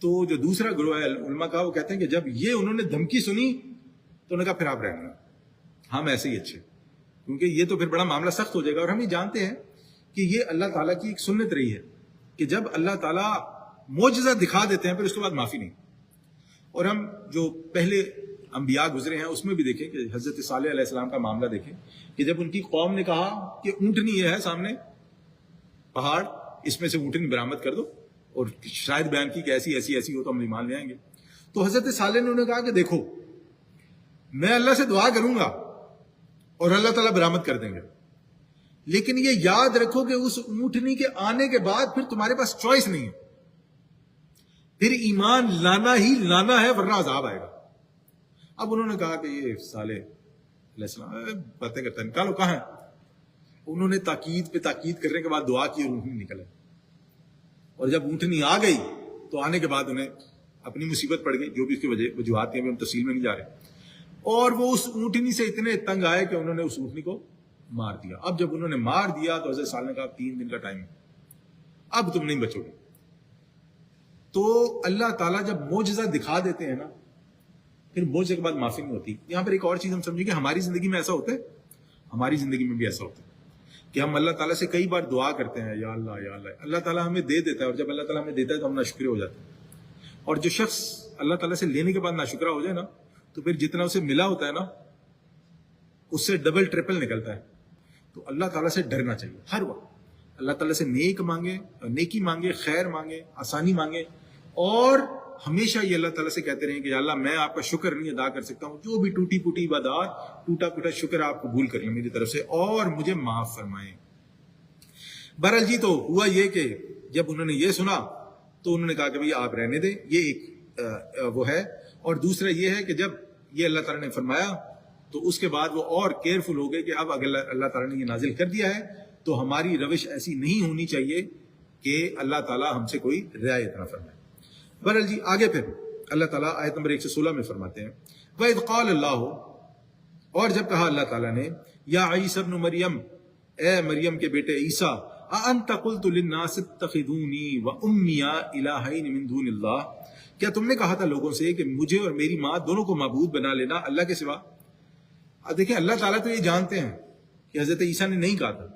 تو جو دوسرا گروہ ہے علماء کا وہ کہتے ہیں کہ جب یہ انہوں نے دھمکی سنی تو انہوں نے کہا پھر آپ رہنا، ہم ایسے ہی اچھے، کیونکہ یہ تو پھر بڑا معاملہ سخت ہو جائے گا۔ اور ہم یہ جانتے ہیں کہ یہ اللہ تعالیٰ کی ایک سنت رہی ہے کہ جب اللہ تعالیٰ معجزہ دکھا دیتے ہیں پھر اس کے بعد معافی نہیں۔ اور ہم جو پہلے انبیاء گزرے ہیں اس میں بھی دیکھیں کہ حضرت صالح علیہ السلام کا معاملہ دیکھیں کہ جب ان کی قوم نے کہا کہ اونٹنی یہ ہے سامنے پہاڑ، اس میں سے اونٹنی برآمد کر دو، اور شاید بیان کی کہ ایسی ایسی ایسی ہو تو ہم ایمان لے آئیں گے، تو حضرت صالح نے انہوں نے کہا کہ دیکھو میں اللہ سے دعا کروں گا اور اللہ تعالیٰ برآمد کر دیں گے، لیکن یہ یاد رکھو کہ اس اونٹنی کے آنے کے بعد پھر تمہارے پاس چوائس نہیں ہے، پھر ایمان لانا ہی لانا ہے ورنہ عذاب آئے گا۔ اب انہوں نے کہا کہ یہ صالح علیہ السلام باتیں کرتا ہے، نکالو کہاں ہے؟ انہوں نے تاکید پہ تاکید کرنے کے بعد دعا کی اور اونٹنی نکل آئی، اور جب اونٹنی آ گئی تو آنے کے بعد انہیں اپنی مصیبت پڑ گئی، جو بھی اس کی وجوہات ہیں ہم تفصیل میں نہیں جا رہے، اور وہ اس اونٹنی سے اتنے تنگ آئے کہ انہوں نے اس اونٹنی کو مار دیا. اب جب انہوں نے مار دیا تو حضرت صالح نے کہا 3 دن کا ٹائم ہے, اب تم نہیں بچو گے. تو اللہ تعالیٰ جب معجزہ دکھا دیتے ہیں نا, پھر معجزے کے بعد معافی نہیں ہوتی. یہاں پر ایک اور چیز ہم سمجھیں کہ ہماری زندگی میں ایسا ہوتا ہے, ہماری زندگی میں بھی ایسا ہوتا ہے کہ ہم اللہ تعالیٰ سے کئی بار دعا کرتے ہیں, یا اللہ یا اللہ, اللہ تعالیٰ ہمیں دے دیتا ہے, اور جب اللہ تعالیٰ ہمیں دیتا ہے تو ہم ناشکرے ہو جاتے ہیں. اور جو شخص اللہ تعالیٰ سے لینے کے بعد ناشکرا ہو جائے نا, تو پھر جتنا اسے ملا ہوتا ہے نا, اس سے ڈبل ٹرپل نکلتا ہے. تو اللہ تعالیٰ سے ڈرنا چاہیے ہر وقت. اللہ تعالیٰ سے نیکی مانگے, خیر مانگے, آسانی مانگے, اور ہمیشہ یہ اللہ تعالیٰ سے کہتے رہیں کہ یا اللہ میں آپ کا شکر نہیں ادا کر سکتا ہوں, جو بھی ٹوٹی پھوٹی عبادات, ٹوٹا پھوٹا شکر آپ قبول کر لیں میری طرف سے, اور مجھے معاف فرمائیں. بہرحال جی, تو ہوا یہ کہ جب انہوں نے یہ سنا تو انہوں نے کہا کہ بھئی آپ رہنے دیں, یہ ایک وہ ہے. اور دوسرا یہ ہے کہ جب یہ اللہ تعالیٰ نے فرمایا تو اس کے بعد وہ اور کیئرفل ہو گئے کہ اب اگر اللہ تعالیٰ نے یہ نازل کر دیا ہے تو ہماری روش ایسی نہیں ہونی چاہیے کہ اللہ تعالیٰ ہم سے کوئی رعایت نہ فرمائے. بہرحال جی آگے پھر اللہ تعالیٰ آیت نمبر 116 میں فرماتے ہیں وَإِذْ قَالَ اللَّهُ, اور جب کہا اللہ تعالیٰ نے, یا عیسیٰ ابن مریم, اے مریم کے بیٹے عیسیٰ, أَأَنْتَ قُلْتُ لِلنَّاسِ اتَّخِذُونِي وَأُمِّيَ إِلَٰهَيْنِ مِن دُونِ اللَّهِ, کیا تم نے کہا تھا لوگوں سے کہ مجھے اور میری ماں دونوں کو معبود بنا لینا اللہ کے سوا. دیکھیں اللہ تعالیٰ تو یہ جانتے ہیں کہ حضرت عیسیٰ نے نہیں کہا تھا,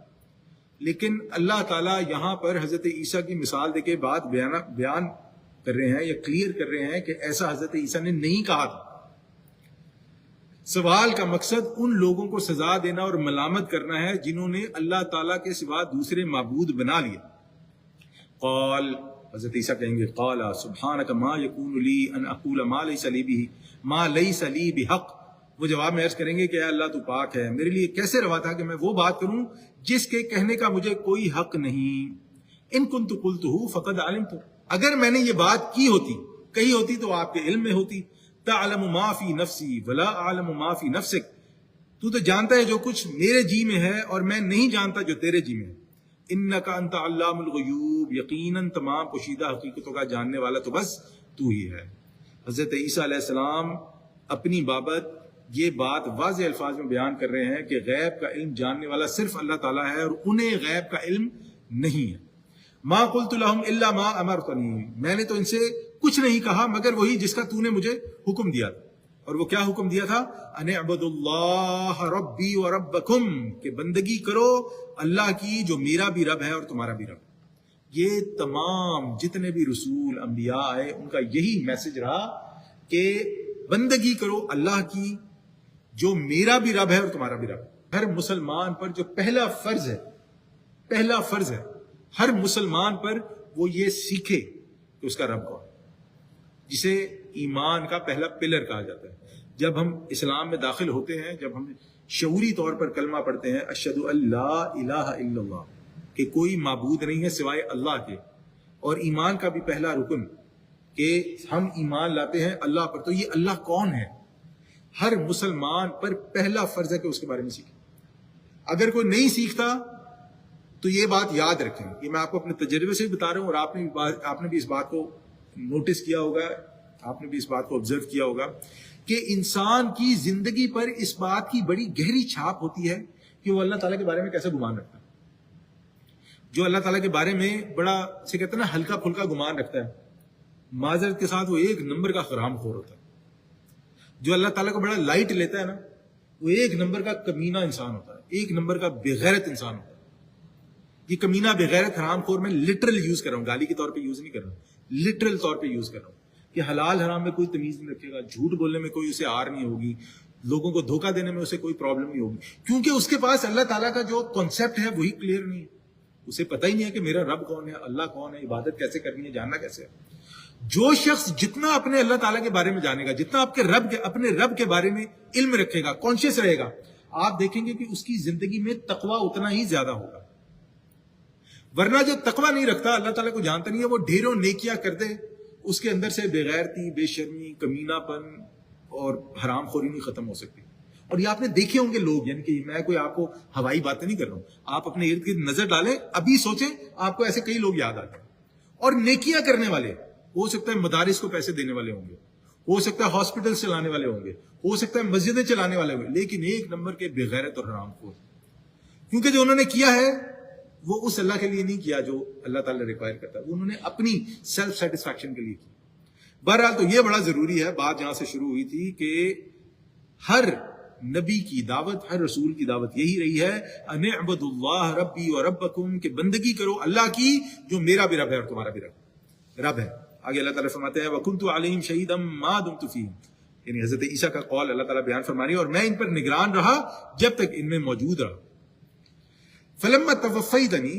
لیکن اللہ تعالیٰ یہاں پر حضرت عیسیٰ کی مثال دے کے بات بیان کر رہے ہیں یا کلیئر کر رہے ہیں کہ ایسا حضرت عیسیٰ نے نہیں کہا تھا. سوال کا مقصد ان لوگوں کو سزا دینا اور ملامت کرنا ہے جنہوں نے اللہ تعالیٰ کے سوا دوسرے معبود بنا لیا. قال, حضرت عیسیٰ کہیں گے, قال سبحانک ما یکون لی ان اقول ما لیس لی بحق. وہ جواب میں عرض کریں گے کہ اے اللہ تو پاک ہے, میرے لیے کیسے روا تھا کہ میں وہ بات کروں جس کے کہنے کا مجھے کوئی حق نہیں. ان کنت قلتہ فقد علمت, اگر میں نے یہ بات کہی ہوتی تو آپ کے علم میں ہوتی. تعلم ما فی نفسی ولا اعلم ما فی نفسک, تو جانتا ہے جو کچھ میرے جی میں ہے اور میں نہیں جانتا جو تیرے جی میں ہے. انک انت علام الغیوب, یقیناً تمام پوشیدہ حقیقتوں کا جاننے والا تو بس تو ہی ہے. حضرت عیسیٰ علیہ السلام اپنی بابت یہ بات واضح الفاظ میں بیان کر رہے ہیں کہ غیب کا علم جاننے والا صرف اللہ تعالیٰ ہے اور انہیں غیب کا علم نہیں ہے. ما قلت لهم الا ما امرتنی, میں نے تو ان سے کچھ نہیں کہا مگر وہی جس کا تو نے مجھے حکم دیا تھا. اور وہ کیا حکم دیا تھا؟ ان اعبدوا اللہ ربی و ربکم, کہ بندگی کرو اللہ کی جو میرا بھی رب ہے اور تمہارا بھی رب. یہ تمام جتنے بھی رسول انبیاء آئے ان کا یہی میسج رہا کہ بندگی کرو اللہ کی جو میرا بھی رب ہے اور تمہارا بھی رب. ہر مسلمان پر جو پہلا فرض ہے ہر مسلمان پر وہ یہ سیکھے کہ اس کا رب کون, جسے ایمان کا پہلا پلر کہا جاتا ہے. جب ہم اسلام میں داخل ہوتے ہیں, جب ہم شعوری طور پر کلمہ پڑھتے ہیں اشہد ان لا الہ الا اللہ, کہ کوئی معبود نہیں ہے سوائے اللہ کے, اور ایمان کا بھی پہلا رکن کہ ہم ایمان لاتے ہیں اللہ پر, تو یہ اللہ کون ہے ہر مسلمان پر پہلا فرض ہے کہ اس کے بارے میں سیکھیں. اگر کوئی نہیں سیکھتا تو یہ بات یاد رکھیں, یہ میں آپ کو اپنے تجربے سے بتا رہا ہوں, اور آپ نے بھی اس بات کو نوٹس کیا ہوگا, آپ نے بھی اس بات کو آبزرو کیا ہوگا کہ انسان کی زندگی پر اس بات کی بڑی گہری چھاپ ہوتی ہے کہ وہ اللہ تعالیٰ کے بارے میں کیسے گمان رکھتا ہے. جو اللہ تعالیٰ کے بارے میں بڑا سے کہتے ہیں نا ہلکا پھلکا گمان رکھتا ہے, معذرت کے ساتھ وہ ایک نمبر کا حرام خور ہوتا ہے. جو اللہ تعالیٰ کو بڑا لائٹ لیتا ہے نا, وہ ایک نمبر کا کمینہ انسان ہوتا ہے, ایک نمبر کا بغیرت انسان ہوتا ہے. یہ کمینہ بغیرت حرام خور میں لٹرل یوز کر رہا ہوں, گالی کے طور پہ یوز نہیں کر رہا ہوں, لٹرل طور پہ یوز کر رہا ہوں کہ حلال حرام میں کوئی تمیز نہیں رکھے گا, جھوٹ بولنے میں کوئی اسے آر نہیں ہوگی, لوگوں کو دھوکہ دینے میں اسے کوئی پرابلم نہیں ہوگی, کیونکہ اس کے پاس اللہ تعالیٰ کا جو کانسیپٹ ہے وہی کلیئر نہیں ہے. اسے پتہ ہی نہیں ہے کہ میرا رب کون ہے, اللہ کون ہے, عبادت کیسے کرنی ہے, جاننا کیسے ہے. جو شخص جتنا اپنے اللہ تعالیٰ کے بارے میں جانے گا, جتنا اپنے رب کے بارے میں علم رکھے گا, کانشیس رہے گا, آپ دیکھیں گے کہ اس کی زندگی میں تقویٰ اتنا ہی زیادہ ہوگا. ورنہ جو تقویٰ نہیں رکھتا, اللہ تعالیٰ کو جانتا نہیں ہے, وہ ڈھیروں نیکیاں کر دے, اس کے اندر سے بغیرتی, بے شرمی, کمینہ پن اور حرام خوری نہیں ختم ہو سکتی. اور یہ آپ نے دیکھے ہوں گے لوگ, یعنی کہ میں کوئی آپ کو ہوائی باتیں نہیں کر رہا ہوں, آپ اپنے ارد گرد نظر ڈالیں, ابھی سوچیں, آپ کو ایسے کئی لوگ یاد آتے ہیں. اور نیکیاں کرنے والے, ہو سکتا ہے مدارس کو پیسے دینے والے ہوں گے, ہو سکتا ہے ہاسپٹل چلانے والے ہوں گے, ہو سکتا ہے مسجدیں چلانے والے ہوں گے, لیکن ایک نمبر کے بغیرت اور حرام خور. کیونکہ جو انہوں نے کیا ہے وہ اس اللہ کے لیے نہیں کیا جو اللہ تعالیٰ ریکوائر کرتا ہے، وہ انہوں نے اپنی سیلف سیٹسفیکشن کے لیے کی. بہرحال تو یہ بڑا ضروری ہے، بات جہاں سے شروع ہوئی تھی کہ ہر نبی کی دعوت، ہر رسول کی دعوت یہی رہی ہے، ان اعبدوا اللہ ربی و ربکم، کہ بندگی کرو اللہ کی جو میرا بھی رب ہے اور تمہارا بھی رب ہے. آگے اللہ تعالیٰ فرماتے ہیں وَكُنْتُ عَلَيْهِمْ شَهِيدًا مَا دُمْتُ فِيهِمْ، یعنی حضرت عیسیٰ کا قول اللہ تعالیٰ بیان فرما رہی ہے اور میں ان پر نگران رہا جب تک ان میں موجود رہا. فَلَمَّا تَوَفَّيْتَنِي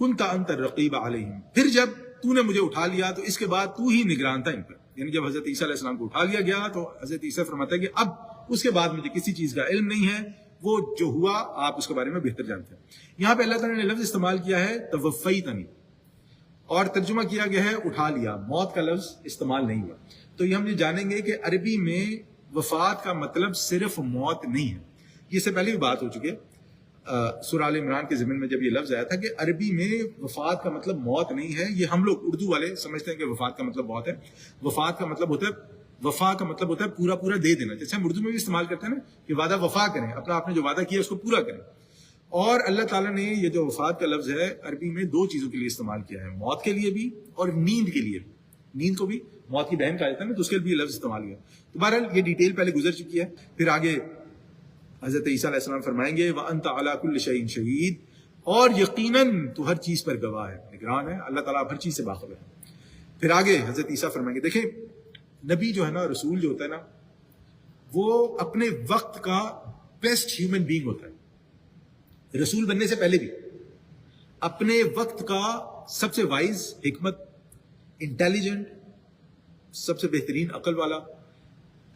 كُنْتَ أَنْتَ الرَّقِيبَ عَلَيْهِمْ، پھر جب تو نے مجھے اٹھا لیا تو اس کے بعد تو ہی نگران تھا ان پر. یعنی جب حضرت عیسیٰ علیہ السلام کو اٹھا لیا گیا تو حضرت عیسیٰ فرماتا ہے کہ اب اس کے بعد مجھے کسی چیز کا علم نہیں ہے، وہ جو ہوا آپ اس کے بارے میں بہتر جانتے ہیں. یہاں پہ اللہ تعالیٰ نے لفظ استعمال کیا ہے توفیتنی، اور ترجمہ کیا گیا ہے اٹھا لیا، موت کا لفظ استعمال نہیں ہوا. تو یہ ہم یہ جانیں گے کہ عربی میں وفات کا مطلب صرف موت نہیں ہے. یہ سے پہلے بھی بات ہو چکی ہے سورہ آل عمران کے ضمن میں جب یہ لفظ آیا تھا کہ عربی میں وفات کا مطلب موت نہیں ہے. یہ ہم لوگ اردو والے سمجھتے ہیں کہ وفات کا مطلب موت ہے. وفات کا مطلب ہوتا ہے، وفا کا مطلب ہوتا ہے پورا پورا دے دینا، جیسے ہم اردو میں بھی استعمال کرتے ہیں نا کہ وعدہ وفا کریں، اپنا آپ نے جو وعدہ کیا اس کو پورا کریں. اور اللہ تعالیٰ نے یہ جو وفات کا لفظ ہے عربی میں دو چیزوں کے لیے استعمال کیا ہے، موت کے لیے بھی اور نیند کے لیے بھی. نیند کو بھی موت کی بہن کہا جاتا ہے نا، تو اس کے لیے بھی لفظ استعمال کیا. تو بہرحال یہ ڈیٹیل پہلے گزر چکی ہے. پھر آگے حضرت عیسیٰ علیہ السلام فرمائیں گے وَأَنْتَ عَلَىٰ كُلِّ شَيْءٍ شَهِيدٌ، اور یقیناً تو ہر چیز پر گواہ ہے، نگران ہے. اللہ تعالیٰ ہر چیز سے باخبر ہے. پھر آگے حضرت عیسیٰ فرمائیں گے دیکھیں نبی جو ہے نا، رسول جو ہوتا ہے نا، وہ اپنے وقت کا بیسٹ ہیومن بینگ ہوتا ہے. رسول بننے سے پہلے بھی اپنے وقت کا سب سے وائز، حکمت، انٹیلیجنٹ، سب سے بہترین عقل والا،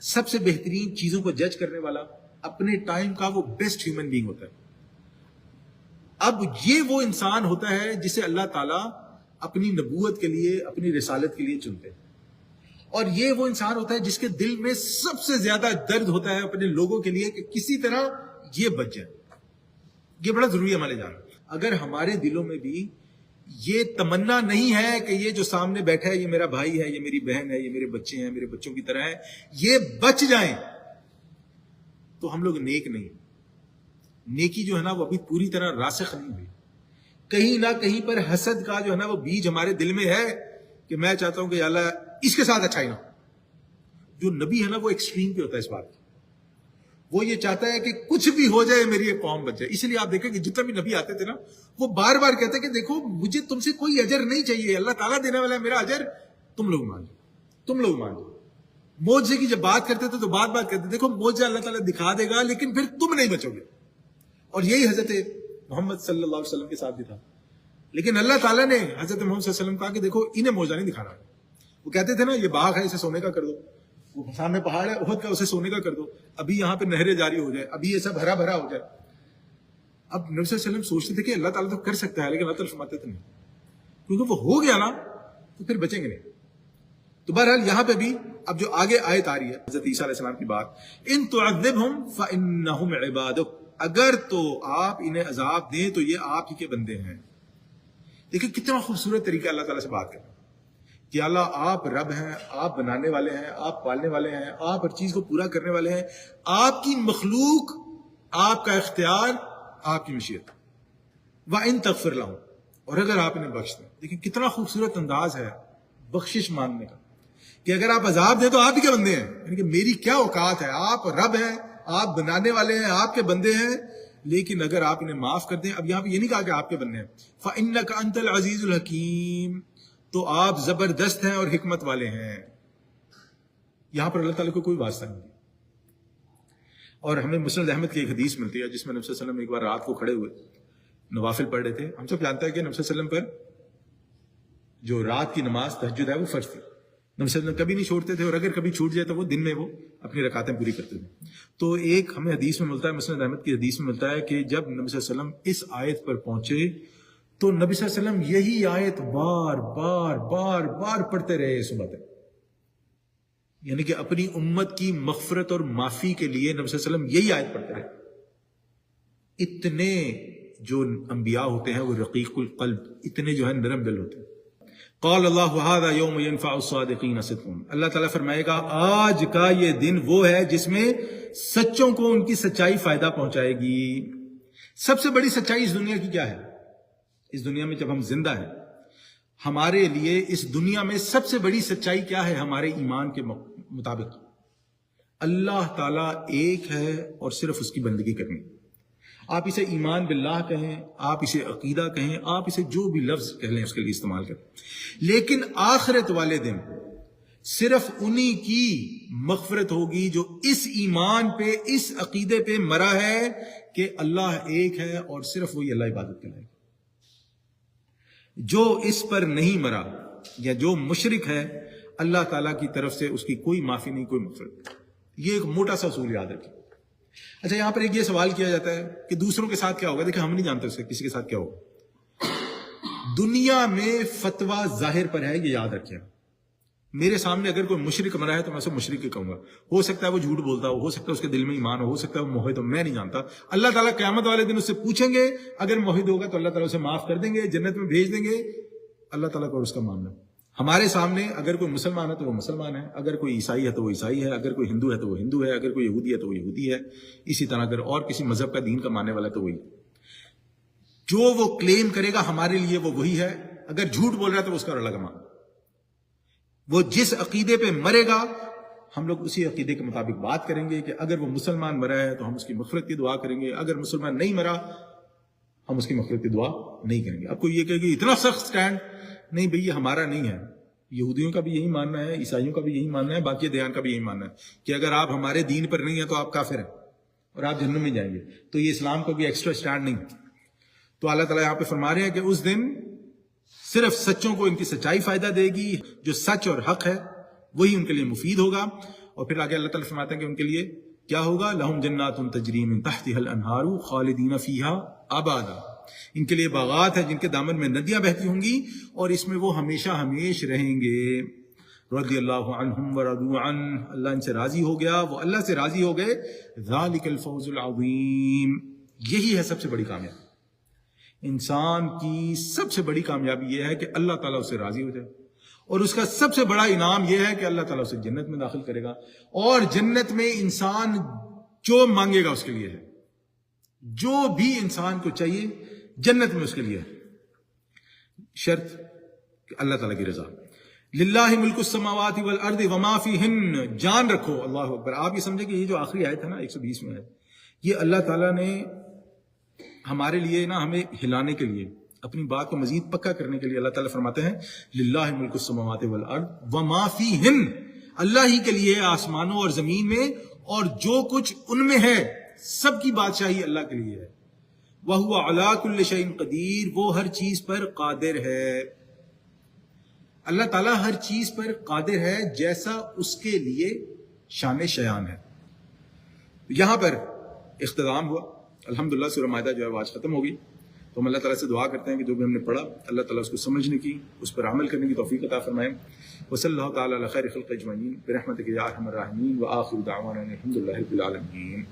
سب سے بہترین چیزوں کو جج کرنے والا، اپنے ٹائم کا وہ بیسٹ ہیومن بینگ ہوتا ہے. اب یہ وہ انسان ہوتا ہے جسے اللہ تعالیٰ اپنی نبوت کے لیے، اپنی رسالت کے لیے چنتے ہیں. اور یہ وہ انسان ہوتا ہے جس کے دل میں سب سے زیادہ درد ہوتا ہے اپنے لوگوں کے لیے کہ کسی طرح یہ بچ جائے. یہ بڑا ضروری ہے ہمارے جانا. اگر ہمارے دلوں میں بھی یہ تمنا نہیں ہے کہ یہ جو سامنے بیٹھا ہے یہ میرا بھائی ہے، یہ میری بہن ہے، یہ میرے بچے ہیں، میرے بچوں کی طرح ہیں، یہ بچ جائیں، تو ہم لوگ نیک نہیں. نیکی جو ہے نا وہ ابھی پوری طرح راسخ نہیں ہوئی. کہیں نہ کہیں پر حسد کا جو ہے نا وہ بیج ہمارے دل میں ہے کہ میں چاہتا ہوں کہ یا اللہ اس کے ساتھ اچھائی نہ ہو. جو نبی ہے نا وہ ایکسٹریم پہ ہوتا ہے اس بات کی. وہ یہ چاہتا ہے کہ کچھ بھی ہو جائے میری ایک قوم بچ جائے. اس لیے آپ دیکھیں کہ جتنا بھی نبی آتے تھے نا وہ بار بار کہتے ہیں کہ دیکھو مجھے تم سے کوئی اجر نہیں چاہیے، اللہ تعالیٰ دینے والا ہے، میرا اجر تم لوگ مان لو، تم لوگ مان لو. معجزے کی جب بات کرتے تھے تو بات کہتے دیکھو معجزہ اللہ تعالیٰ دکھا دے گا لیکن پھر تم نہیں بچو گے. اور یہی حضرت محمد صلی اللہ علیہ وسلم کے ساتھ بھی تھا. لیکن اللہ تعالیٰ نے حضرت محمد صلی اللہ علیہ وسلم کہا کہ دیکھو انہیں معجزہ نہیں دکھانا. وہ کہتے تھے نا یہ باغ ہے اسے سونے کا کر دو، وہ سامنے پہاڑ ہے احد کا اسے سونے کا کر دو، ابھی یہاں پہ نہریں جاری ہو جائے، ابھی یہ سب ہرا بھرا ہو جائے. اب نبی صلی اللہ علیہ وسلم سوچتے تھے کہ اللہ تعالیٰ تو کر سکتا ہے لیکن اللہ تعالیٰ فرماتے تھے نہیں، کیونکہ وہ ہو گیا نا تو پھر بچیں گے نہیں. تو بہرحال یہاں پہ بھی اب جو آگے آیت آ رہی ہے حضرت عیسیٰ علیہ السلام کی بات، ان تعذبہم فانہم عبادک، اگر تو آپ انہیں عذاب دیں تو یہ آپ ہی کے بندے ہیں. دیکھیں کتنا خوبصورت طریقہ اللہ تعالیٰ سے بات کرنا کہ اللہ آپ رب ہیں، آپ بنانے والے ہیں، آپ پالنے والے ہیں، آپ ہر چیز کو پورا کرنے والے ہیں، آپ کی مخلوق، آپ کا اختیار، آپ کی مشیت. وَإِن تَغْفِرْ لَهُمْ، اور اگر آپ انہیں بخش دیں. دیکھیں کتنا خوبصورت انداز ہے بخشش مانگنے کا کہ اگر آپ عذاب دیں تو آپ ہی کے بندے ہیں. یعنی کہ میری کیا اوقات ہے، آپ رب ہیں، آپ بنانے والے ہیں، آپ کے بندے ہیں، لیکن اگر آپ انہیں معاف کر دیں. اب یہاں پہ یہ نہیں کہا کہ آپ کے بندے ہیں. فَإِنَّكَ أَنْتَ الْعَزِيزُ الْحَكِيمُ، تو آپ زبردست ہیں اور حکمت والے ہیں. یہاں پر اللہ تعالیٰ کو کوئی واسطہ نہیں. اور ہمیں مسند احمد کی ایک حدیث ملتی ہے جس میں نبی صلی اللہ علیہ وسلم ایک بار رات کو کھڑے ہوئے نوافل پڑھ رہے تھے. ہم سب جانتے ہیں کہ نبی صلی اللہ علیہ وسلم پر جو رات کی نماز تہجد ہے وہ فرض تھی. نبی صلی اللہ علیہ وسلم کبھی نہیں چھوڑتے تھے، اور اگر کبھی چھوٹ جائے تو وہ دن میں وہ اپنی رکعتیں پوری کرتے تھے. تو ایک ہمیں حدیث میں ملتا ہے، مسند احمد کی حدیث میں ملتا ہے کہ جب نبی صلی اللہ علیہ وسلم اس آیت پر پہنچے تو نبی صلی اللہ علیہ وسلم یہی آیت بار بار بار بار پڑھتے رہے صبح تک. یعنی کہ اپنی امت کی مغفرت اور معافی کے لیے نبی صلی اللہ علیہ وسلم یہی آیت پڑھتے رہے. اتنے جو انبیاء ہوتے ہیں وہ رقیق القلب، اتنے جو ہے نرم دل ہوتے ہیں. قال اللہ هذا یوم ينفع الصادقین صدقهم، اللہ تعالیٰ فرمائے گا آج کا یہ دن وہ ہے جس میں سچوں کو ان کی سچائی فائدہ پہنچائے گی. سب سے بڑی سچائی اس دنیا کی کیا ہے؟ اس دنیا میں جب ہم زندہ ہیں، ہمارے لیے اس دنیا میں سب سے بڑی سچائی کیا ہے؟ ہمارے ایمان کے مطابق اللہ تعالیٰ ایک ہے اور صرف اس کی بندگی کرنی۔ آپ اسے ایمان باللہ کہیں، آپ اسے عقیدہ کہیں، آپ اسے جو بھی لفظ کہہ لیں اس کے لیے استعمال کریں، لیکن آخرت والے دن صرف انہی کی مغفرت ہوگی جو اس ایمان پہ، اس عقیدے پہ مرا ہے کہ اللہ ایک ہے اور صرف وہی اللہ عبادت کے لائق۔ جو اس پر نہیں مرا یا جو مشرک ہے، اللہ تعالیٰ کی طرف سے اس کی کوئی معافی نہیں، کوئی مغفرت۔ یہ ایک موٹا سا اصول یاد رکھیں۔ اچھا، یہاں پر ایک یہ سوال کیا جاتا ہے کہ دوسروں کے ساتھ کیا ہوگا؟ دیکھیں، ہم نہیں جانتے اس سے کسی کے ساتھ کیا ہوگا۔ دنیا میں فتویٰ ظاہر پر ہے، یہ یاد رکھیں۔ میرے سامنے اگر کوئی مشرک مرا ہے تو میں اسے مشرک ہی کہوں گا۔ ہو سکتا ہے وہ جھوٹ بولتا ہو سکتا ہے اس کے دل میں ایمان ہو سکتا ہے وہ موحد ہو، میں نہیں جانتا۔ اللہ تعالیٰ قیامت والے دن اس سے پوچھیں گے، اگر موحد ہوگا تو اللہ تعالیٰ اسے معاف کر دیں گے، جنت میں بھیج دیں گے۔ اللہ تعالیٰ کو اس کا معاملہ ہمارے سامنے، اگر کوئی مسلمان ہے تو وہ مسلمان ہے، اگر کوئی عیسائی ہے تو وہ عیسائی ہے، اگر کوئی ہندو ہے تو وہ ہندو ہے، اگر کوئی یہودی ہے تو وہ یہودی ہے، اسی طرح اگر اور کسی مذہب کا، دین کا ماننے والا ہے تو وہی۔ جو وہ کلیم کرے گا ہمارے لیے وہ وہی ہے، اگر جھوٹ بول رہا ہے تو اس کا الگ مان۔ وہ جس عقیدے پہ مرے گا ہم لوگ اسی عقیدے کے مطابق بات کریں گے کہ اگر وہ مسلمان مرا ہے تو ہم اس کی مغفرت کی دعا کریں گے، اگر مسلمان نہیں مرا ہم اس کی مغفرت کی دعا نہیں کریں گے۔ اب کوئی یہ کہے کہ اتنا سخت سٹینڈ، نہیں بھئی، یہ ہمارا نہیں ہے، یہودیوں کا بھی یہی ماننا ہے، عیسائیوں کا بھی یہی ماننا ہے، باقی دیان کا بھی یہی ماننا ہے کہ اگر آپ ہمارے دین پر نہیں ہیں تو آپ کافر ہیں اور آپ جہنم میں جائیں گے۔ تو یہ اسلام کا بھی ایکسٹرا سٹینڈ نہیں۔ تو اللہ تعالیٰ یہاں پہ فرما رہے ہیں کہ اس دن صرف سچوں کو ان کی سچائی فائدہ دے گی، جو سچ اور حق ہے وہی ان کے لیے مفید ہوگا۔ اور پھر آگے اللہ تعالیٰ فرماتے ہیں کہ ان کے لیے کیا ہوگا؟ لہم جنات تجری من تحتها الانہار خالدین فیہا ابدا، ان کے لیے باغات ہیں جن کے دامن میں ندیاں بہتی ہوں گی اور اس میں وہ ہمیشہ ہمیش رہیں گے۔ رضی اللہ عنہم ورضوا عنہ، اللہ ان سے راضی ہو گیا، وہ اللہ سے راضی ہو گئے۔ ذالک الفوز العظیم، یہی ہے سب سے بڑی کامیابی۔ انسان کی سب سے بڑی کامیابی یہ ہے کہ اللہ تعالیٰ اس سے راضی ہو جائے، اور اس کا سب سے بڑا انعام یہ ہے کہ اللہ تعالیٰ اسے جنت میں داخل کرے گا، اور جنت میں انسان جو مانگے گا اس کے لیے ہے، جو بھی انسان کو چاہیے جنت میں اس کے لیے ہے، شرط کہ اللہ تعالیٰ کی رضا۔ للہ ملک السماوات والارض وما فیہن، جان رکھو، اللہ اکبر۔ آپ یہ سمجھے کہ یہ جو آخری آیت ہے نا 120 میں ہے، یہ اللہ تعالیٰ نے ہمارے لیے نا، ہمیں ہلانے کے لیے، اپنی بات کو مزید پکا کرنے کے لیے اللہ تعالیٰ فرماتے ہیں للہ ملک السماوات والارض وما فیہن، اللہ ہی کے لیے آسمانوں اور زمین میں اور جو کچھ ان میں ہے، سب کی بادشاہی اللہ کے لیے ہے۔ وَهُوَ عَلَىٰ كُلِّ شَيْءٍ قَدِيرٌ، وہ ہر چیز پر قادر ہے۔ اللہ تعالیٰ ہر چیز پر قادر ہے جیسا اس کے لیے شان شیان ہے۔ یہاں پر اختتام ہوا الحمدللہ۔ سورہ مائدہ جو ہے وہ آج ختم ہوگی، تو ہم اللہ تعالیٰ سے دعا کرتے ہیں کہ جو بھی ہم نے پڑھا اللہ تعالیٰ اس کو سمجھنے کی، اس پر عمل کرنے کی توفیق عطا فرمائے۔ وصلی اللہ تعالیٰ علی خیر خلق اجمعین برحمتک یا ارحم الراحمین، وآخر دعوانا الحمدللہ رب العالمین۔